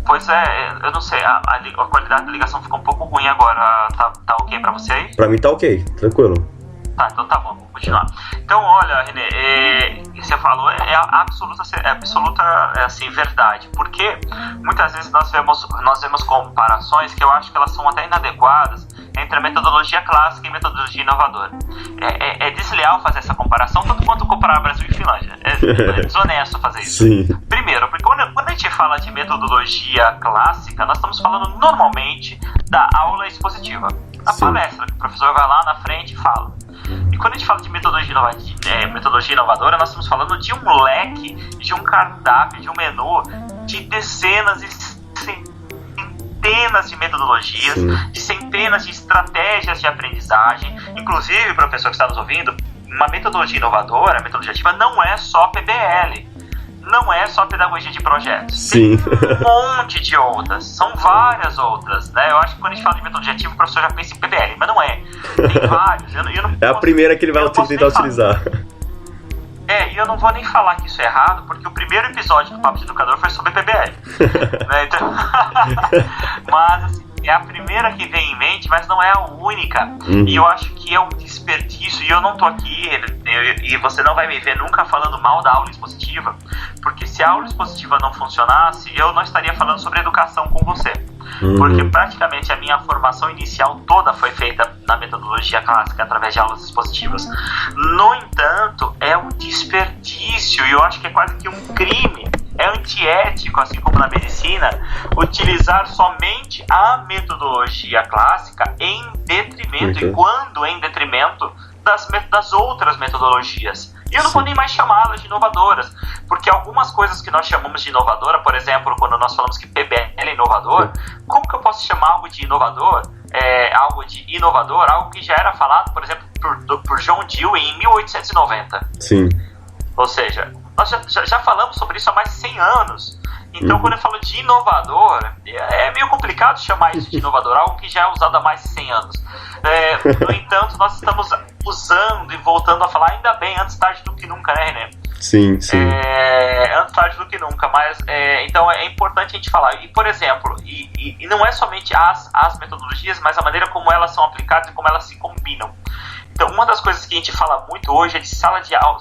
Pois é, eu não sei, a qualidade da ligação ficou um pouco ruim agora, tá ok pra você aí? Pra mim tá ok, tranquilo. Tá, então tá bom, vamos continuar. Então, olha, Renê, você falou, é absoluta assim, verdade, porque muitas vezes nós vemos comparações que eu acho que elas são até inadequadas entre a metodologia clássica e a metodologia inovadora. É desleal fazer essa comparação, tanto quanto comparar Brasil e Finlândia. É desonesto fazer isso. Sim. Primeiro, porque quando a gente fala de metodologia clássica, nós estamos falando normalmente da aula expositiva, da palestra, que o professor vai lá na frente e fala. E quando a gente fala de metodologia inovadora, nós estamos falando de um leque, de um cardápio, de um menu, de dezenas e centenas de metodologias, de centenas de estratégias de aprendizagem. Inclusive, professor que está nos ouvindo, uma metodologia inovadora, a metodologia ativa, não é só PBL. Não é só pedagogia de projetos. Sim. Tem um monte de outras. São várias outras, né? Eu acho que quando a gente fala de metodologia ativa, o professor já pensa em PBL, mas não é. Tem vários. É a primeira que ele vai tentar utilizar. E eu não vou nem falar que isso é errado, porque o primeiro episódio do Papo de Educador foi sobre PBL. Né? Então... mas, assim, é a primeira que vem em mente, mas não é a única. E eu acho que é um desperdício, e eu não tô aqui, e você não vai me ver nunca falando mal da aula expositiva, porque se a aula expositiva não funcionasse, eu não estaria falando sobre educação com você. Porque praticamente a minha formação inicial toda foi feita na metodologia clássica através de aulas expositivas. No entanto, é um desperdício, e eu acho que é quase que um crime, é antiético, assim como na medicina, utilizar somente a metodologia clássica em detrimento, e quando em detrimento das outras metodologias. E eu não vou nem mais chamá-las de inovadoras, porque algumas coisas que nós chamamos de inovadora, por exemplo, quando nós falamos que PBL é inovador, como que eu posso chamar algo de inovador, algo que já era falado, por exemplo, por John Dewey em 1890? Sim. Ou seja, nós já falamos sobre isso há mais de 100 anos. Então, quando eu falo de inovador, é meio complicado chamar isso de inovador, algo que já é usado há mais de 100 anos. No entanto, nós estamos usando e voltando a falar, ainda bem, antes tarde do que nunca, né, Renê? Sim. Antes tarde do que nunca, mas então é importante a gente falar. E, por exemplo, e não é somente as metodologias, mas a maneira como elas são aplicadas e como elas se combinam. Então, uma das coisas que a gente fala muito hoje é de sala de aula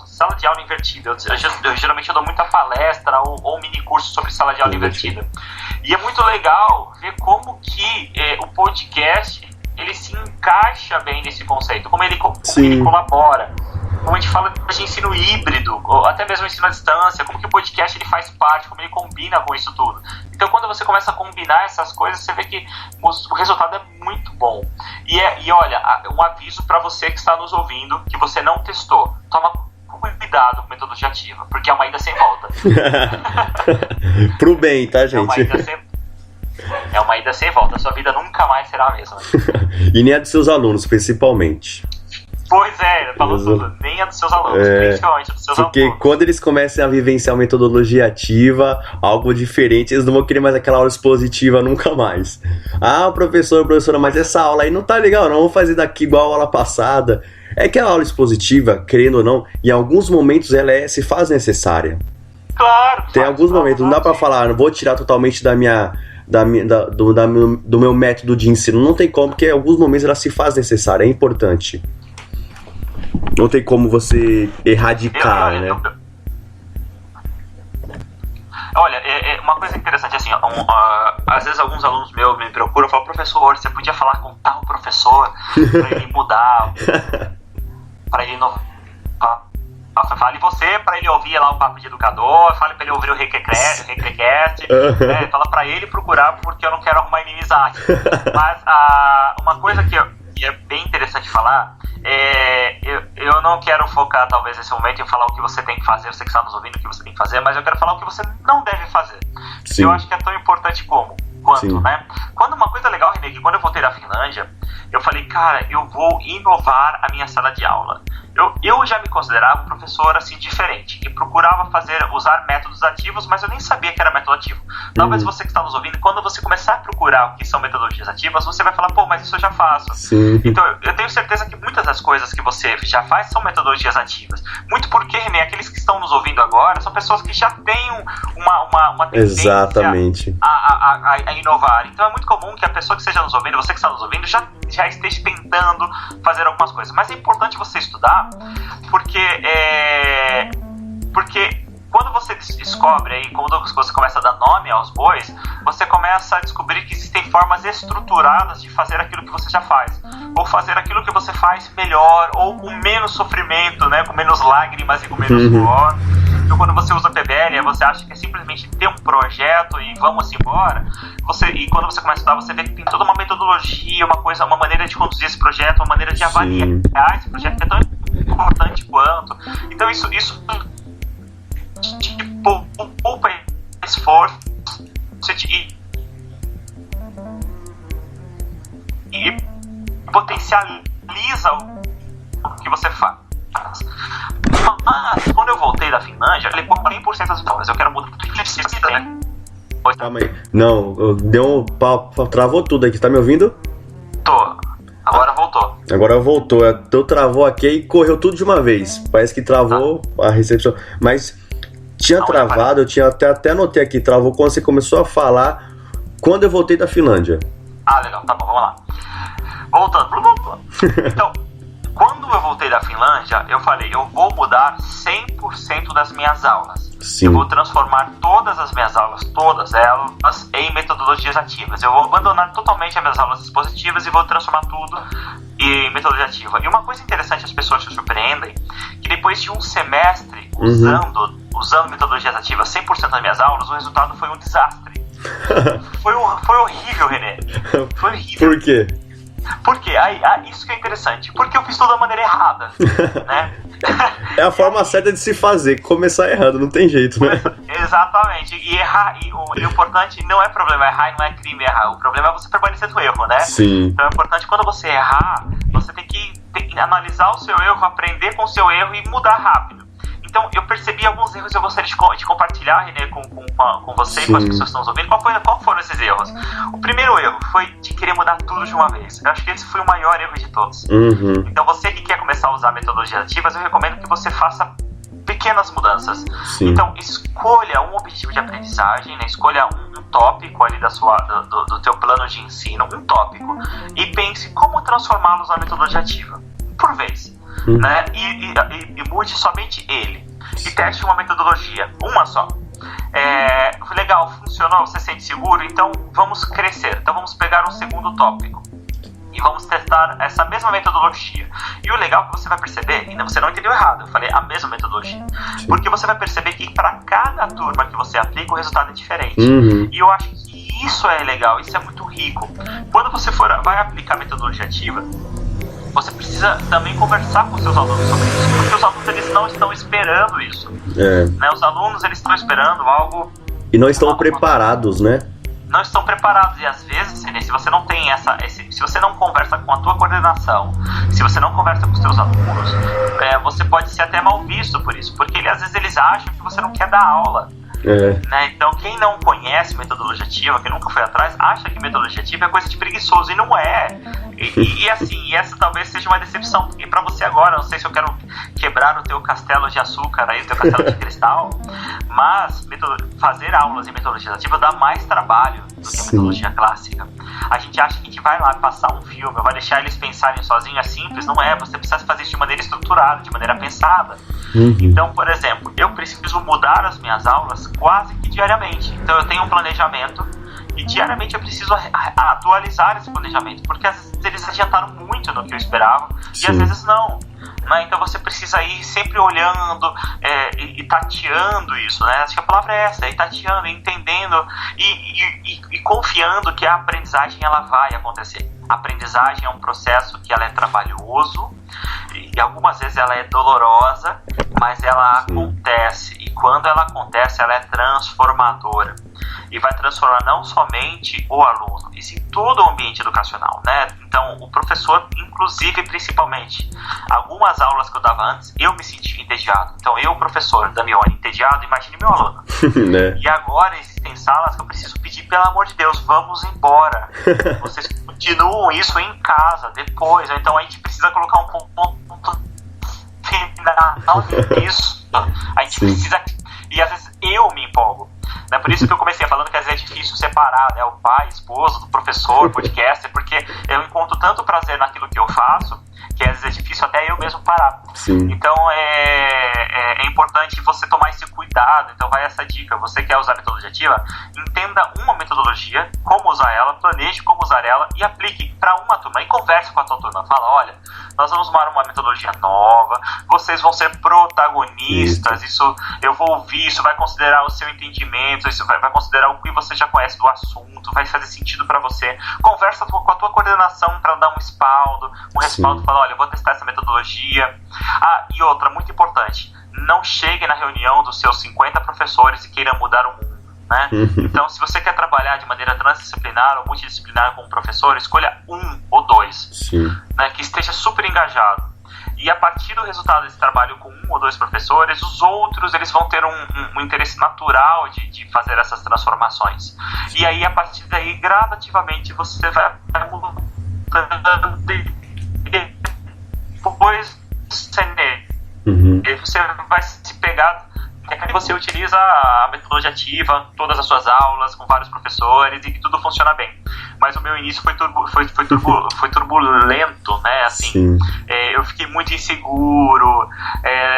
invertida. Eu geralmente dou muita palestra ou mini curso sobre sala de aula invertida. E é muito legal ver como que o podcast ele se encaixa bem nesse conceito, como ele colabora. Como a gente fala de ensino híbrido, ou até mesmo ensino à distância, como que o podcast ele faz parte, como ele combina com isso tudo. Então, quando você começa a combinar essas coisas, você vê que o resultado é muito bom. E olha, um aviso para você que está nos ouvindo, que você não testou. Toma cuidado com metodologia ativa, porque é uma ida sem volta. Pro bem, tá, gente? É uma ida sem volta. A sua vida nunca mais será a mesma. E nem a dos seus alunos, principalmente. Pois falou tudo. Nem a dos seus alunos, principalmente a dos seus porque alunos. Quando eles começam a vivenciar uma metodologia ativa, algo diferente, eles não vão querer mais aquela aula expositiva nunca mais. Professora, mas essa aula aí não tá legal, não vou fazer daqui igual a aula passada. É que a aula expositiva, querendo ou não, em alguns momentos ela se faz necessária. Claro. Tem alguns momentos, não dá pra falar, não vou tirar totalmente do meu método de ensino, não tem como, porque em alguns momentos ela se faz necessária, é importante. Não tem como você erradicar, né? Olha, uma coisa interessante, assim, às vezes alguns alunos meus me procuram e falam, professor, você podia falar com tal professor pra ele mudar, pra ele inovar. Fale você pra ele ouvir lá o Papo de Educador, fale pra ele ouvir o Recrecast, fala pra ele procurar, porque eu não quero arrumar inimizade. Mas uma coisa que é bem interessante falar, eu não quero focar talvez nesse momento em falar o que você tem que fazer, você que está nos ouvindo o que você tem que fazer, mas eu quero falar o que você não deve fazer. Sim. Eu acho que é tão importante quanto, Sim. né? Quando uma coisa legal, Renê, que quando eu voltei da Finlândia, eu falei, cara, eu vou inovar a minha sala de aula. Eu já me considerava um professor assim diferente, que procurava usar métodos ativos, mas eu nem sabia que era método ativo. Talvez você que está nos ouvindo, quando você começar a procurar o que são metodologias ativas, você vai falar, pô, mas isso eu já faço. Sim. Então eu tenho certeza que muitas das coisas que você já faz são metodologias ativas. Muito porque, René, aqueles que estão nos ouvindo agora são pessoas que já têm uma tendência Exatamente. a inovar. Então é muito comum que a pessoa que esteja nos ouvindo, você que está nos ouvindo, já esteja tentando fazer algumas coisas. Mas é importante você estudar, porque quando você descobre aí, quando você começa a dar nome aos bois, você começa a descobrir que existem formas estruturadas de fazer aquilo que você já faz, ou fazer aquilo que você faz melhor, ou com menos sofrimento, né, com menos lágrimas e com menos suor. Então, quando você usa PBL, você acha que é simplesmente ter um projeto e vamos embora. E quando você começa a estudar, você vê que tem toda uma metodologia, uma maneira de conduzir esse projeto, uma maneira de avaliar esse projeto que é tão importante quanto. Então, isso te poupa esforço e potencializa o que você faz. Mas quando eu voltei da Finlândia, eu levei 100% das aulas. Eu quero mudar tudo. Calma aí. Não, travou tudo aqui, tá me ouvindo? Tô. Agora voltou. Agora voltou. Então travou aqui e correu tudo de uma vez. Parece que travou a recepção. Mas tinha travado, eu tinha até anotei aqui, travou quando você começou a falar quando eu voltei da Finlândia. Legal, tá bom, vamos lá. Voltando. Então, quando eu voltei da Finlândia, eu falei, eu vou mudar 100% das minhas aulas. Sim. Eu vou transformar todas as minhas aulas, todas elas, em metodologias ativas. Eu vou abandonar totalmente as minhas aulas expositivas e vou transformar tudo em metodologia ativa. E uma coisa interessante, as pessoas se surpreendem, que depois de um semestre usando metodologias ativas 100% das minhas aulas, o resultado foi um desastre. Foi horrível, René. Foi horrível. Por quê? Por quê? Isso que é interessante. Porque eu fiz tudo da maneira errada, né? É a forma certa de se fazer, começar errado, não tem jeito, né? Exatamente. E errar, o importante não é problema errar e não é crime errar. O problema é você permanecer no erro, né? Sim. Então é importante quando você errar, você tem que analisar o seu erro, aprender com o seu erro e mudar rápido. Então, eu percebi alguns erros que eu gostaria de compartilhar, René, com você e com as pessoas que estão nos ouvindo. Qual foram esses erros? O primeiro erro foi de querer mudar tudo de uma vez. Eu acho que esse foi o maior erro de todos. Então, você que quer começar a usar metodologias ativas, eu recomendo que você faça pequenas mudanças. Sim. Então, escolha um objetivo de aprendizagem, né? Escolha um tópico ali do teu plano de ensino, um tópico, e pense como transformá-los na metodologia ativa, por vez. Né? E mude somente ele. E teste uma metodologia, uma só. Legal, funcionou, você se sente seguro? Então vamos crescer. Então vamos pegar um segundo tópico e vamos testar essa mesma metodologia. E o legal é que você vai perceber, ainda você não entendeu errado, eu falei a mesma metodologia. Sim. Porque você vai perceber que para cada turma que você aplica, o resultado é diferente. E eu acho que isso é legal, isso é muito rico. Quando você vai aplicar metodologia ativa, você precisa também conversar com seus alunos sobre isso, porque os alunos eles não estão esperando isso. Né? Os alunos eles estão esperando algo... E não estão preparados, né? Não estão preparados, e às vezes, se você não tem se você não conversa com a tua coordenação, se você não conversa com os teus alunos, você pode ser até mal visto por isso, porque às vezes eles acham que você não quer dar aula. Né? Então, quem não conhece metodologia ativa, quem nunca foi atrás, acha que metodologia ativa é coisa de preguiçoso, e não é. E assim, essa talvez seja uma decepção para você agora. Não sei se eu quero quebrar o teu castelo de açúcar, aí, o teu castelo de cristal, mas fazer aulas em metodologia ativa dá mais trabalho do que a metodologia clássica. A gente acha que a gente vai lá passar um filme, vai deixar eles pensarem sozinhos, é simples, não é. Você precisa fazer isso de maneira estruturada, de maneira pensada. Então, por exemplo, eu preciso mudar as minhas aulas quase que diariamente. Então eu tenho um planejamento e diariamente eu preciso atualizar esse planejamento, porque às vezes eles adiantaram muito no que eu esperava e às vezes não. Então você precisa ir sempre olhando e tateando isso, né? Acho que a palavra é essa, ir tateando, entendendo e confiando que a aprendizagem ela vai acontecer. A aprendizagem é um processo que ela é trabalhoso e algumas vezes ela é dolorosa, mas ela acontece, e quando ela acontece, ela é transformadora. E vai transformar não somente o aluno, e sim todo o ambiente educacional, né? Então, o professor, inclusive, principalmente, algumas aulas que eu dava antes, eu me sentia entediado. Então, eu, professor Damione, entediado, imagine meu aluno. Né? E agora existem salas que eu preciso pedir, pelo amor de Deus, vamos embora. Vocês continuam isso em casa, depois. Então, a gente precisa colocar um ponto final nisso. A gente precisa... E, às vezes, eu me empolgo. É por isso que eu comecei falando que às vezes é difícil separar, né, o pai, esposo, do professor, podcaster, porque eu encontro tanto prazer naquilo que eu faço, que às vezes é difícil até eu mesmo parar. Sim. Então é importante você tomar esse cuidado. Então vai essa dica: você quer usar a metodologia ativa, entenda uma metodologia, como usar ela, planeje como usar ela e aplique para uma turma, e converse com a tua turma. Fala: olha, nós vamos usar uma metodologia nova, vocês vão ser protagonistas, isso eu vou ouvir, isso vai considerar o seu entendimento, isso vai considerar o que você já conhece do assunto, vai fazer sentido para você. Conversa com a tua coordenação para dar um respaldo, fala: olha, eu vou testar essa metodologia. E outra, muito importante, não chegue na reunião dos seus 50 professores e queira mudar o mundo, né? Então, se você quer trabalhar de maneira transdisciplinar ou multidisciplinar com um professor, escolha 1 ou 2, né, que esteja super engajado. E a partir do resultado desse trabalho com 1 ou 2 professores, os outros eles vão ter um interesse natural de fazer essas transformações. E aí, a partir daí, gradativamente, você vai mudando. Depois você vai se pegar. Você utiliza a metodologia ativa, todas as suas aulas, com vários professores, e que tudo funciona bem. Mas o meu início foi turbulento, né? Assim, eu fiquei muito inseguro.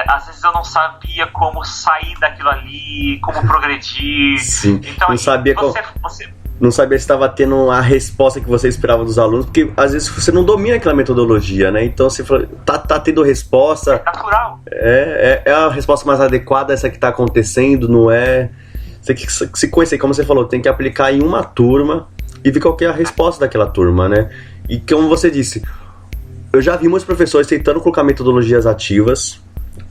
Às vezes eu não sabia como sair daquilo ali, como progredir. Sim. Então, não sabia não sabia se estava tendo a resposta que você esperava dos alunos, porque às vezes você não domina aquela metodologia, né? Então você fala, tá tendo resposta. É natural. É a resposta mais adequada, essa que está acontecendo, não é? Você tem que se conhecer, como você falou, tem que aplicar em uma turma e ver qual que é a resposta daquela turma, né? E como você disse, eu já vi muitos professores tentando colocar metodologias ativas,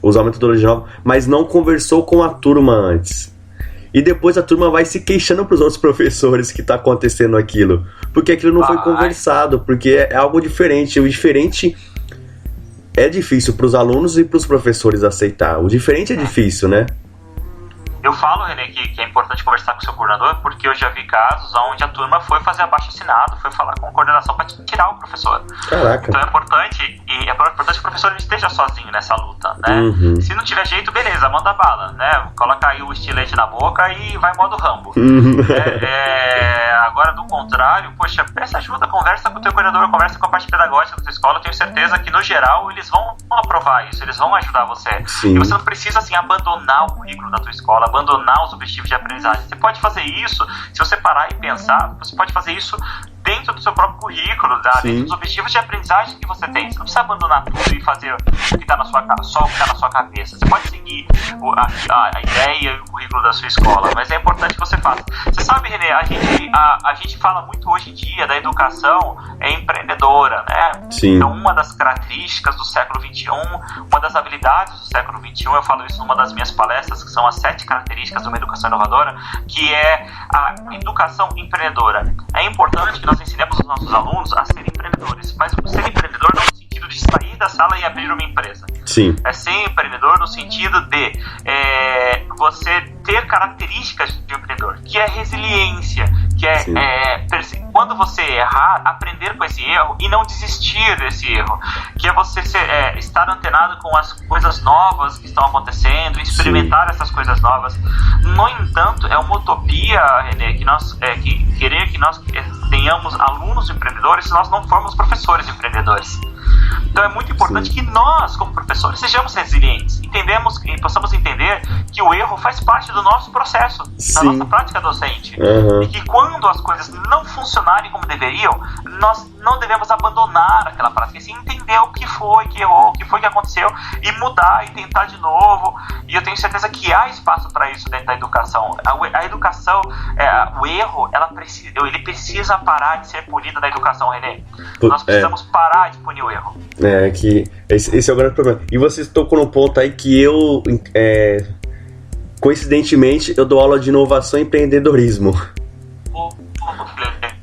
usar metodologia nova, mas não conversou com a turma antes. E depois a turma vai se queixando para os outros professores que está acontecendo aquilo. Porque aquilo não foi conversado, porque é algo diferente. O diferente é difícil para os alunos e para os professores aceitar. O diferente é difícil, né? Eu falo, René, que é importante conversar com o seu coordenador, porque eu já vi casos onde a turma foi fazer abaixo-assinado, foi falar com a coordenação para tirar o professor. Caraca. Então é importante que o professor não esteja sozinho nessa luta, né? Se não tiver jeito, beleza, manda bala, né? Coloca aí o estilete na boca e vai modo Rambo. Agora, do contrário, poxa, peça ajuda, conversa com o teu coordenador, conversa com a parte pedagógica da tua escola. Eu tenho certeza que, no geral, eles vão aprovar isso, eles vão ajudar você. Sim. E você não precisa, assim, abandonar o currículo da tua escola, abandonar os objetivos de aprendizagem. Você pode fazer isso, se você parar e pensar, você pode fazer isso dentro do seu próprio currículo, tá? Dentro dos objetivos de aprendizagem que você tem. Você não precisa abandonar tudo e fazer o que está na sua só o que está na sua cabeça. Você pode seguir a ideia e o currículo da sua escola, mas é importante que você faça. Você sabe, René, a gente fala muito hoje em dia da educação empreendedora, né? Sim. Então, uma das características do século XXI, uma das habilidades do século XXI, eu falo isso numa das minhas palestras, que são as 7 características de uma educação inovadora, que é a educação empreendedora. É importante que nós ensinemos os nossos alunos a serem empreendedores, mas ser empreendedor não no sentido de sair da sala e abrir uma empresa. Sim. É ser empreendedor no sentido de você ter características de empreendedor, que é resiliência, que é quando você errar, aprender com esse erro e não desistir desse erro, que é você estar antenado com as coisas novas que estão acontecendo, experimentar essas coisas novas. No entanto, é uma utopia, René, querer que nós tenhamos alunos empreendedores se nós não formos professores empreendedores. Então é muito importante que nós, como professores, sejamos resilientes, entendemos e possamos entender que o erro faz parte do nosso processo, da nossa prática docente. E que quando as coisas não funcionarem como deveriam, nós não devemos abandonar aquela prática, assim, entender o que foi que errou, o que foi que aconteceu, e mudar e tentar de novo. E eu tenho certeza que há espaço para isso dentro da educação. A educação, o erro, ele precisa parar de ser punido na educação, René. Nós precisamos parar de punir o erro. erro. Que esse é o grande problema. E você tocou no ponto aí que eu, coincidentemente, eu dou aula de inovação e empreendedorismo.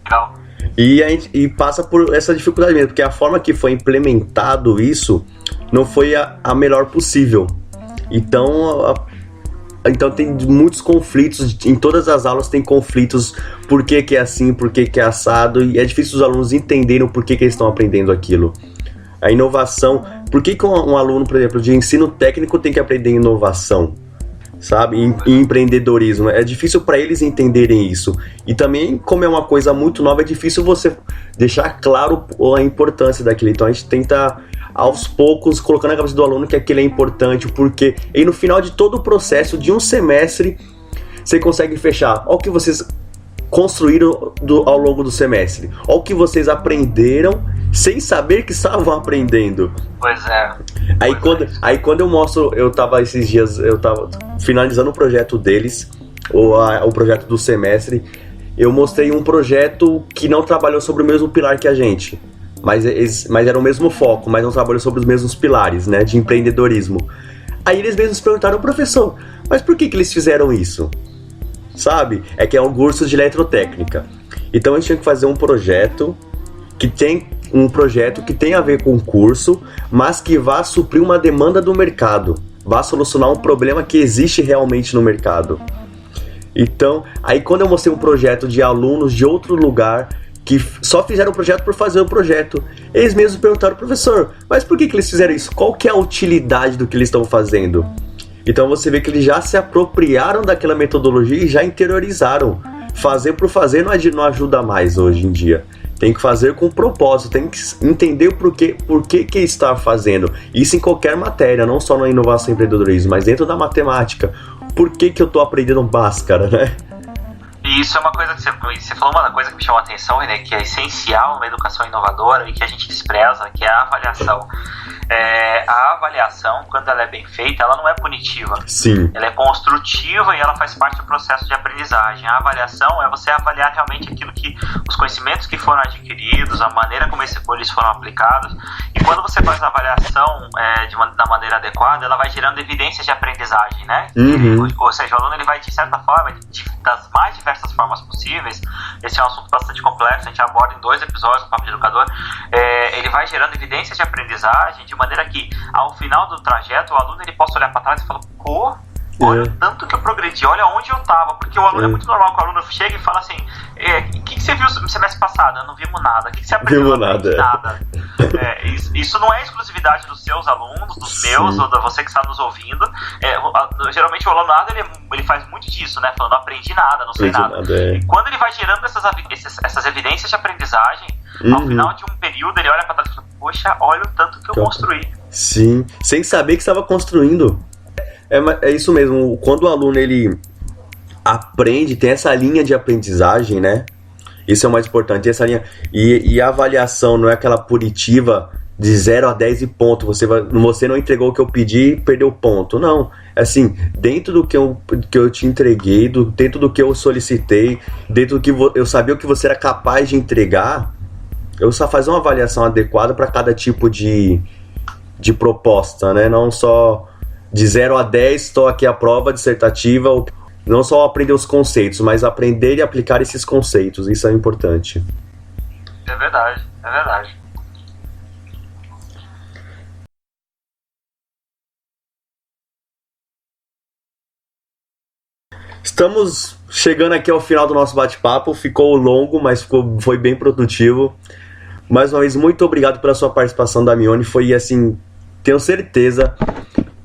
Legal. E passa por essa dificuldade mesmo, porque a forma que foi implementado isso não foi a melhor possível. Então tem muitos conflitos, em todas as aulas tem conflitos, por que é assim, por que é assado, e é difícil os alunos entenderem o porquê que eles estão aprendendo aquilo. A inovação, por que um aluno, por exemplo, de ensino técnico tem que aprender inovação? Sabe, em empreendedorismo, é difícil para eles entenderem isso. E também, como é uma coisa muito nova, é difícil você deixar claro a importância daquilo. Então a gente tenta, aos poucos, colocando na cabeça do aluno que aquilo é importante, porque e no final de todo o processo de um semestre, você consegue fechar. Olha o que vocês construíram ao longo do semestre. Olha o que vocês aprenderam sem saber que estavam aprendendo. Pois é. Aí quando eu mostro, eu tava finalizando o projeto deles, o projeto do semestre, eu mostrei um projeto que não trabalhou sobre o mesmo pilar que a gente, mas era o mesmo foco, mas não trabalhou sobre os mesmos pilares, né, de empreendedorismo. Aí eles mesmos perguntaram, professor, mas por que eles fizeram isso? Sabe? É que é um curso de eletrotécnica. Então a gente tinha que fazer um projeto que tem a ver com o curso, mas que vá suprir uma demanda do mercado, vá solucionar um problema que existe realmente no mercado. Então, aí quando eu mostrei um projeto de alunos de outro lugar que só fizeram o projeto por fazer o projeto, eles mesmos perguntaram, professor, mas por que eles fizeram isso? Qual que é a utilidade do que eles estão fazendo? Então você vê que eles já se apropriaram daquela metodologia e já interiorizaram. Fazer por fazer não ajuda mais hoje em dia. Tem que fazer com propósito, tem que entender o por que está fazendo. Isso em qualquer matéria, não só na inovação e empreendedorismo, mas dentro da matemática. Por que eu estou aprendendo Bhaskara, né? E isso é uma coisa que você falou, uma coisa que me chamou a atenção, né, que é essencial na educação inovadora e que a gente despreza, que é a avaliação. A avaliação, quando ela é bem feita, ela não é punitiva. Sim. Ela é construtiva e ela faz parte do processo de aprendizagem. A avaliação é você avaliar realmente os conhecimentos que foram adquiridos, a maneira como eles foram aplicados. E quando você faz a avaliação da maneira adequada, ela vai gerando evidências de aprendizagem, né? Uhum. Ou seja, o aluno ele vai, de certa forma, das mais diversas formas possíveis. Esse é um assunto bastante complexo, a gente aborda em 2 episódios no Papo de Educador. Ele vai gerando evidências de aprendizagem, de maneira que, ao final do trajeto, o aluno ele possa olhar para trás e falar, pô, olha o tanto que eu progredi, olha onde eu estava, porque o aluno, é muito normal que o aluno chega e fala assim, o que você viu no semestre passado? Eu não vimos nada. O que você aprendeu? Eu não aprendi nada. Isso não é exclusividade dos seus alunos, dos meus, ou da você que está nos ouvindo. Geralmente o alunado ele faz muito disso, né? Falando, não aprendi nada, não sei nada. E quando ele vai gerando essas evidências de aprendizagem, ao final de um período ele olha para trás e fala, poxa, olha o tanto que eu construí. Sim, sem saber que estava construindo. É isso mesmo, quando o aluno ele aprende, tem essa linha de aprendizagem, né? Isso é o mais importante, essa linha. E a avaliação não é aquela punitiva de 0 a 10 e ponto. Você não entregou o que eu pedi, perdeu ponto. Não, assim, dentro do que eu te entreguei, dentro do que eu solicitei, dentro do que eu sabia o que você era capaz de entregar, eu só fazer uma avaliação adequada para cada tipo de proposta, né? Não só de 0 a 10, estou aqui a prova dissertativa, não só aprender os conceitos, mas aprender e aplicar esses conceitos, isso é importante. É verdade, é verdade. Estamos chegando aqui ao final do nosso bate-papo, ficou longo, mas foi bem produtivo. Mais uma vez, muito obrigado pela sua participação, Damione, foi assim, tenho certeza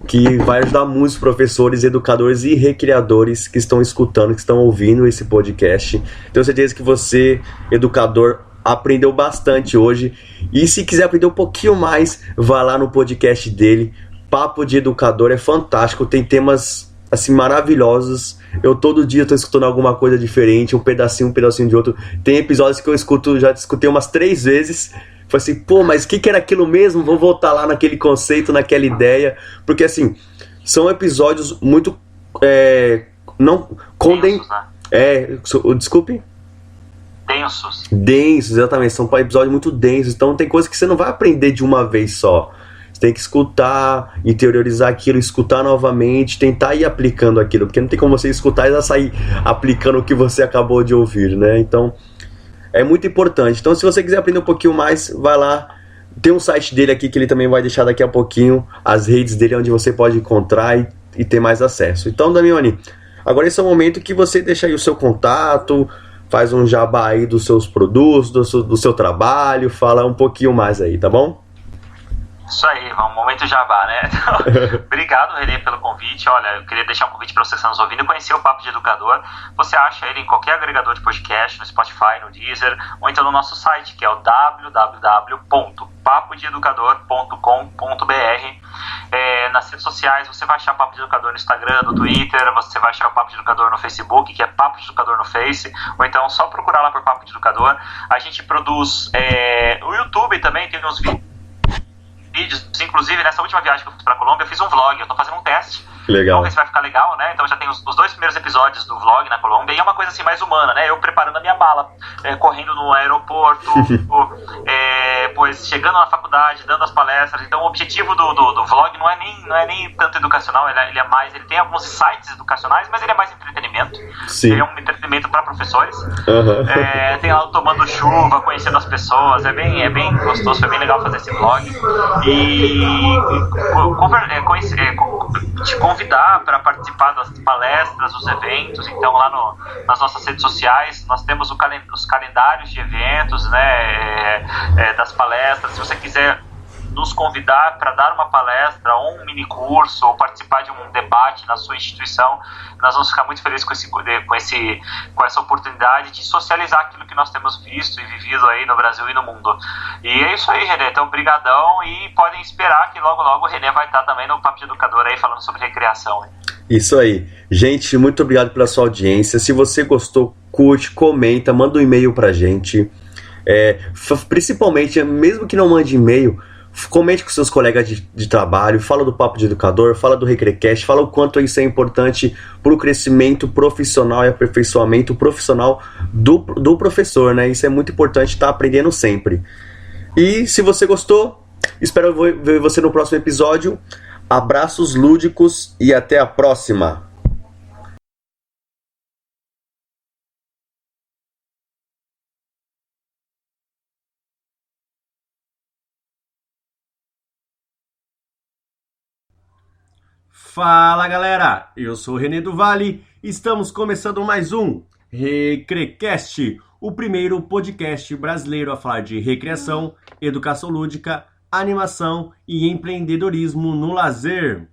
que vai ajudar muitos professores, educadores e recreadores que estão escutando, que estão ouvindo esse podcast. Tenho certeza que você, educador, aprendeu bastante hoje. E se quiser aprender um pouquinho mais, vá lá no podcast dele. Papo de Educador é fantástico, tem temas assim maravilhosos. Eu todo dia estou escutando alguma coisa diferente, um pedacinho de outro. Tem episódios que eu escuto, já escutei umas 3 vezes. Falei assim, pô, mas o que era aquilo mesmo? Vou voltar lá naquele conceito, naquela ideia. Porque, assim, são episódios muito... Densos, né? Desculpe? densos. Densos, exatamente. São episódios muito densos. Então tem coisas que você não vai aprender de uma vez só. Você tem que escutar, interiorizar aquilo, escutar novamente, tentar ir aplicando aquilo. Porque não tem como você escutar e já sair aplicando o que você acabou de ouvir, né? Então é muito importante. Então se você quiser aprender um pouquinho mais, vai lá. Tem um site dele aqui que ele também vai deixar daqui a pouquinho. As redes dele onde você pode encontrar e ter mais acesso. Então, Damione, agora esse é o momento que você deixa aí o seu contato, faz um jabá aí dos seus produtos, do seu trabalho, fala um pouquinho mais aí, tá bom? Isso aí, um momento jabá, né? Então, obrigado, Renê, pelo convite. Olha, eu queria deixar um convite para você que está nos ouvindo, conhecer o Papo de Educador. Você acha ele em qualquer agregador de podcast, no Spotify, no Deezer, ou então no nosso site, que é o www.papodeeducador.com.br. Nas redes sociais, você vai achar o Papo de Educador no Instagram, no Twitter, você vai achar o Papo de Educador no Facebook, que é Papo de Educador no Face, ou então só procurar lá por Papo de Educador. A gente produz o YouTube também, tem uns vídeos, inclusive nessa última viagem que eu fiz pra Colômbia, eu fiz um vlog, eu tô fazendo um teste. Legal. Vamos ver se vai ficar legal, né? Então já tem os 2 primeiros episódios do vlog na Colômbia, e é uma coisa assim mais humana, né? Eu preparando a minha mala, correndo no aeroporto, pois chegando na faculdade, dando as palestras. Então o objetivo do vlog não é nem tanto educacional, ele tem alguns insights educacionais, mas ele é mais entretenimento. Sim. Ele é um entretenimento para professores. Uhum. Tem lá tomando chuva, conhecendo as pessoas, é bem gostoso, foi bem legal fazer esse vlog. E te convidar para participar das palestras, dos eventos. Então lá nas nossas redes sociais nós temos os calendários de eventos, né, das palestras. Se você quiser nos convidar para dar uma palestra ou um mini curso ou participar de um debate na sua instituição, nós vamos ficar muito felizes com essa oportunidade de socializar aquilo que nós temos visto e vivido aí no Brasil e no mundo. E é isso aí, Renê. Então, brigadão, e podem esperar que logo o Renê vai estar também no Papo de Educador aí falando sobre recreação. Hein? Isso aí. Gente, muito obrigado pela sua audiência. Se você gostou, curte, comenta, manda um e-mail pra gente. Principalmente, mesmo que não mande e-mail, comente com seus colegas de trabalho, fala do Papo de Educador, fala do Recrecast, fala o quanto isso é importante para o crescimento profissional e aperfeiçoamento profissional do professor, né? Isso é muito importante, estar aprendendo sempre. E se você gostou, espero ver você no próximo episódio. Abraços lúdicos e até a próxima! Fala galera, eu sou o Renê do Vale, estamos começando mais um Recrecast, o primeiro podcast brasileiro a falar de recreação, educação lúdica, animação e empreendedorismo no lazer.